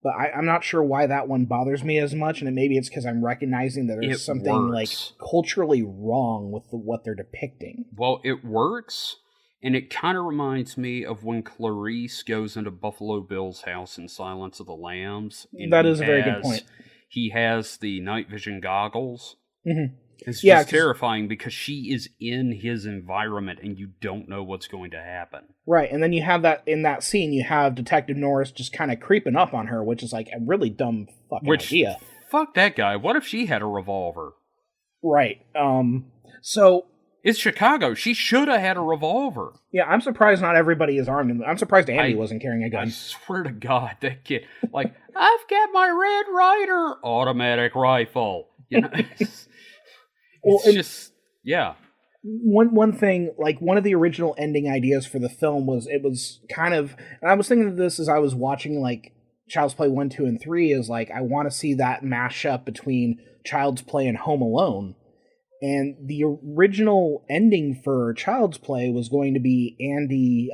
But I'm not sure why that one bothers me as much, and maybe it's because I'm recognizing that there's something, like, culturally wrong with what they're depicting. Well, it works, and it kind of reminds me of when Clarice goes into Buffalo Bill's house in Silence of the Lambs. That is a very good point. He has the night vision goggles. Mm-hmm. It's just terrifying because she is in his environment and you don't know what's going to happen. Right, and then you have that, in that scene, you have Detective Norris just kind of creeping up on her, which is like a really dumb fucking idea. Fuck that guy. What if she had a revolver? Right, so... It's Chicago. She should have had a revolver. Yeah, I'm surprised not everybody is armed. I'm surprised Andy wasn't carrying a gun. I swear to God, that kid... Like, I've got my Red Ryder automatic rifle. You know... It's just, yeah. One thing, like, one of the original ending ideas for the film was, it was kind of, and I was thinking of this as I was watching, like, Child's Play 1, 2, and 3, is like, I want to see that mashup between Child's Play and Home Alone. And the original ending for Child's Play was going to be Andy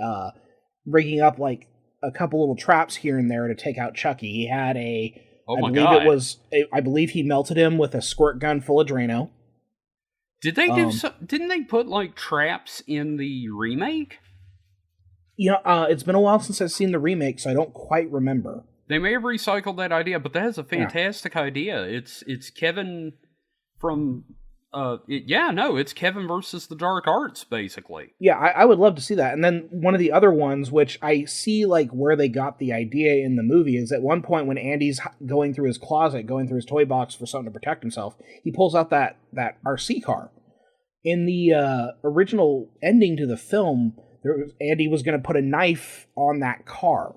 rigging up, like, a couple little traps here and there to take out Chucky. He had I believe he melted him with a squirt gun full of Drano. Did they didn't they put, like, traps in the remake? It's been a while since I've seen the remake, so I don't quite remember. They may have recycled that idea, but that is a fantastic idea. It's Kevin from... it's Kevin versus the Dark Arts, basically. Yeah, I would love to see that. And then one of the other ones, which I see, like, where they got the idea in the movie, is at one point when Andy's going through his closet, going through his toy box for something to protect himself, he pulls out that RC car. In the original ending to the film, Andy was going to put a knife on that car.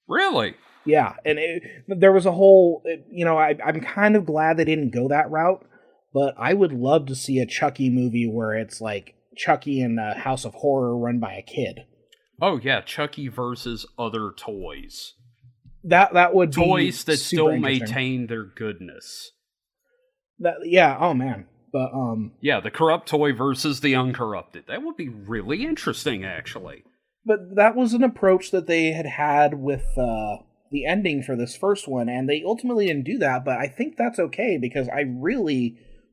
Really? Yeah, and there was a whole... I'm kind of glad they didn't go that route. But I would love to see a Chucky movie where it's like Chucky in a house of horror run by a kid. Oh yeah, Chucky versus other toys. That would be toys that still maintain their goodness. Oh man. But yeah, the corrupt toy versus the uncorrupted. That would be really interesting, actually. But that was an approach that they had with the ending for this first one, and they ultimately didn't do that. But I think that's okay because I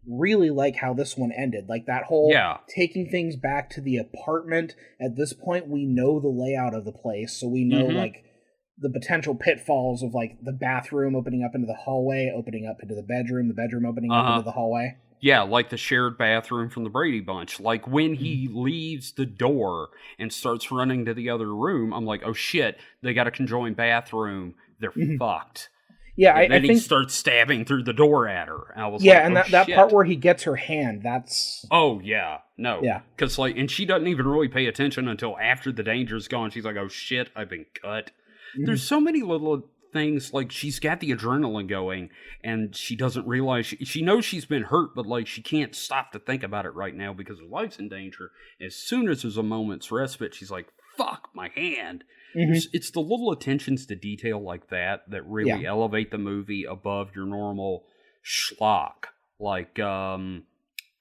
really like how this one ended. Like that whole taking things back to the apartment. At this point, we know the layout of the place, so we know like the potential pitfalls of like the bathroom opening up into the hallway, opening up into the bedroom opening up into the hallway. Yeah, like the shared bathroom from the Brady Bunch. Like when he leaves the door and starts running to the other room, I'm like, oh shit, they got a conjoined bathroom. They're fucked. Yeah, and then I think he starts stabbing through the door at her. And I was and that part where he gets her hand, that's... Oh, yeah. No. Yeah. Because, like, and she doesn't even really pay attention until after the danger's gone. She's like, oh shit, I've been cut. There's so many little things, like, she's got the adrenaline going, and she doesn't realize, she knows she's been hurt, but, like, she can't stop to think about it right now because her life's in danger. As soon as there's a moment's respite, she's like, fuck, my hand. It's the little attentions to detail like that really elevate the movie above your normal schlock. Like, I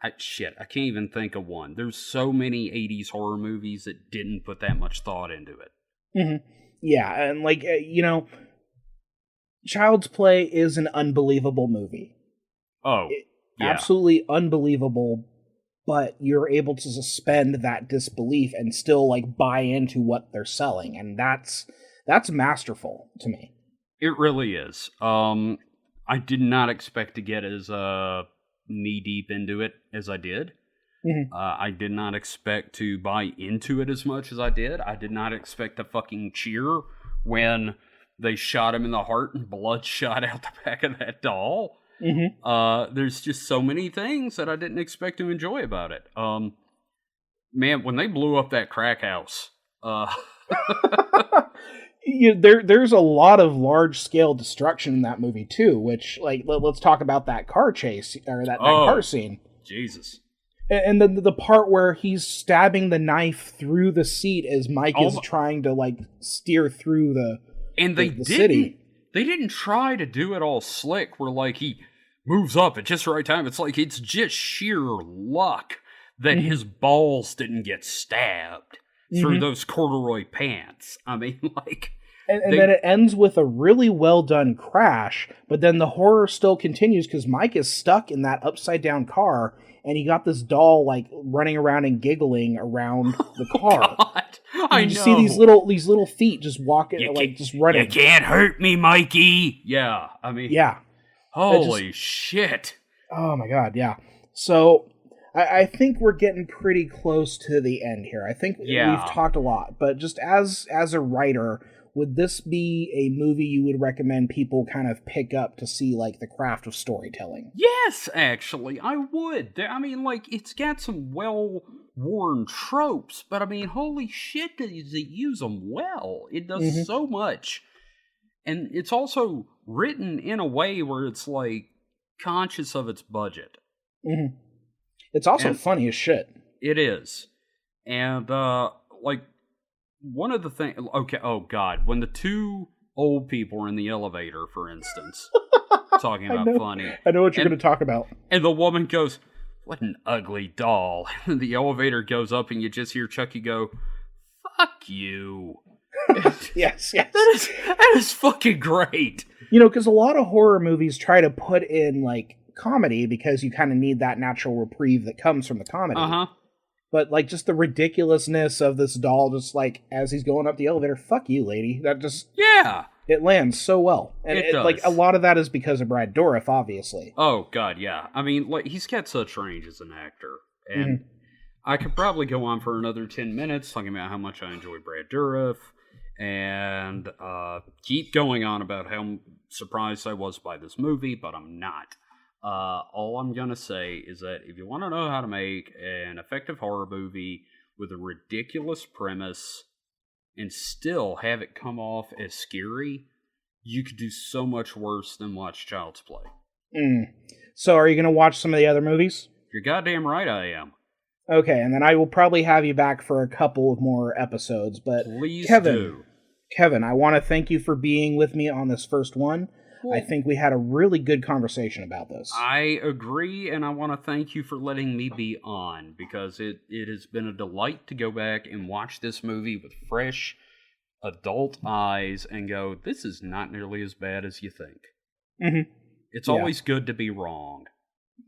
can't even think of one. There's so many 80s horror movies that didn't put that much thought into it. Yeah, and like, Child's Play is an unbelievable movie. Oh, absolutely unbelievable, but you're able to suspend that disbelief and still like buy into what they're selling, and that's masterful to me. It really is. I did not expect to get as knee deep into it as I did. I did not expect to buy into it as much as I did. I did not expect to fucking cheer when they shot him in the heart and blood shot out the back of that doll. There's just so many things that I didn't expect to enjoy about it. Man, when they blew up that crack house, there's a lot of large scale destruction in that movie too. Which, like, let's talk about that car chase or that car scene. Jesus. And then the part where he's stabbing the knife through the seat as Mike is trying to, like, steer through the city. They didn't try to do it all slick where, like, he moves up at just the right time. It's like it's just sheer luck that his balls didn't get stabbed through those corduroy pants. I mean, like... And then it ends with a really well done crash, but then the horror still continues because Mike is stuck in that upside down car, and he got this doll, like, running around and giggling around the car. God, I know. You see these little feet just walking, just running. You can't hurt me, Mikey. Yeah, I mean, yeah. Holy shit! Oh my God, yeah. So I think we're getting pretty close to the end here. I think we've talked a lot, but just as a writer, would this be a movie you would recommend people kind of pick up to see, like, the craft of storytelling? Yes, actually, I would. I mean, like, it's got some well-worn tropes, but I mean, holy shit, does it use them well. It does so much. And it's also written in a way where it's, like, conscious of its budget. It's also funny as shit. It is. And, like... One of the things... Okay, oh God. When the two old people are in the elevator, for instance, talking about funny... I know what you're going to talk about. And the woman goes, what an ugly doll. And the elevator goes up and you just hear Chucky go, fuck you. Yes. That is fucking great. You know, because a lot of horror movies try to put in, like, comedy because you kind of need that natural reprieve that comes from the comedy. But, like, just the ridiculousness of this doll, just, like, as he's going up the elevator, fuck you, lady. That just... Yeah! It lands so well. And it does. Like, a lot of that is because of Brad Dourif, obviously. Oh, God, yeah. I mean, like, he's got such range as an actor. And I could probably go on for another 10 minutes talking about how much I enjoy Brad Dourif. And keep going on about how surprised I was by this movie, but I'm not. All I'm gonna say is that if you want to know how to make an effective horror movie with a ridiculous premise and still have it come off as scary, you could do so much worse than watch Child's Play. So are you gonna watch some of the other movies? You're goddamn right I am. Okay, and then I will probably have you back for a couple of more episodes, but please Kevin, I want to thank you for being with me on this first one. I think we had a really good conversation about this. I agree, and I want to thank you for letting me be on, because it has been a delight to go back and watch this movie with fresh adult eyes and go, this is not nearly as bad as you think. It's always good to be wrong.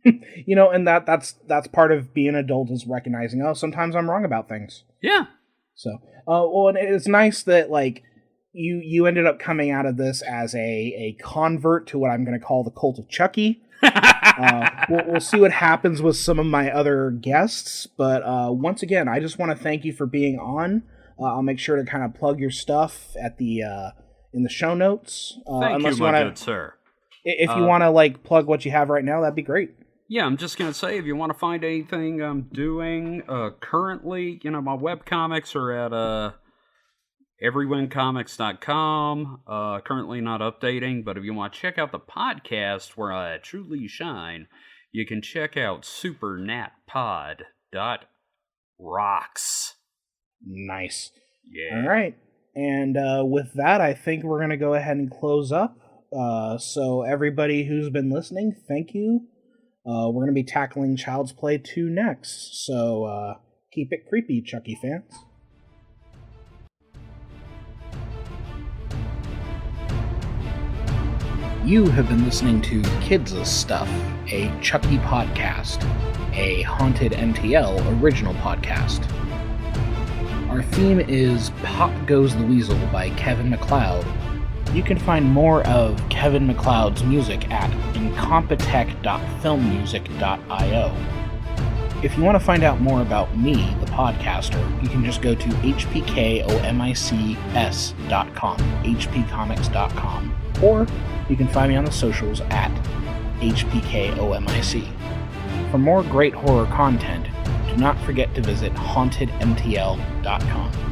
You know, and that's part of being an adult, is recognizing, oh, sometimes I'm wrong about things. Yeah. So, well, and it's nice that, like, you ended up coming out of this as a convert to what I'm going to call the cult of Chucky. We'll see what happens with some of my other guests, but once again, I just want to thank you for being on. I'll make sure to kind of plug your stuff at the in the show notes. Thank you, my good sir. If you want to, like, plug what you have right now, that'd be great. Yeah, I'm just going to say, if you want to find anything I'm doing currently, you know, my webcomics are at everywincomics.com. Currently not updating, but if you want to check out the podcast where I truly shine, you can check out supernatpod.rocks. Nice. Yeah. All right. And with that, I think we're going to go ahead and close up. So everybody who's been listening, thank you. We're going to be tackling Child's Play 2 next. So keep it creepy, Chucky fans. You have been listening to Kids' Stuff, a Chucky podcast, a HauntedMTL original podcast. Our theme is Pop Goes the Weasel by Kevin MacLeod. You can find more of Kevin MacLeod's music at incompetech.filmmusic.io. If you want to find out more about me, the podcaster, you can just go to hpkomics.com, hpcomics.com, or you can find me on the socials at hpkomic. For more great horror content, do not forget to visit HauntedMTL.com.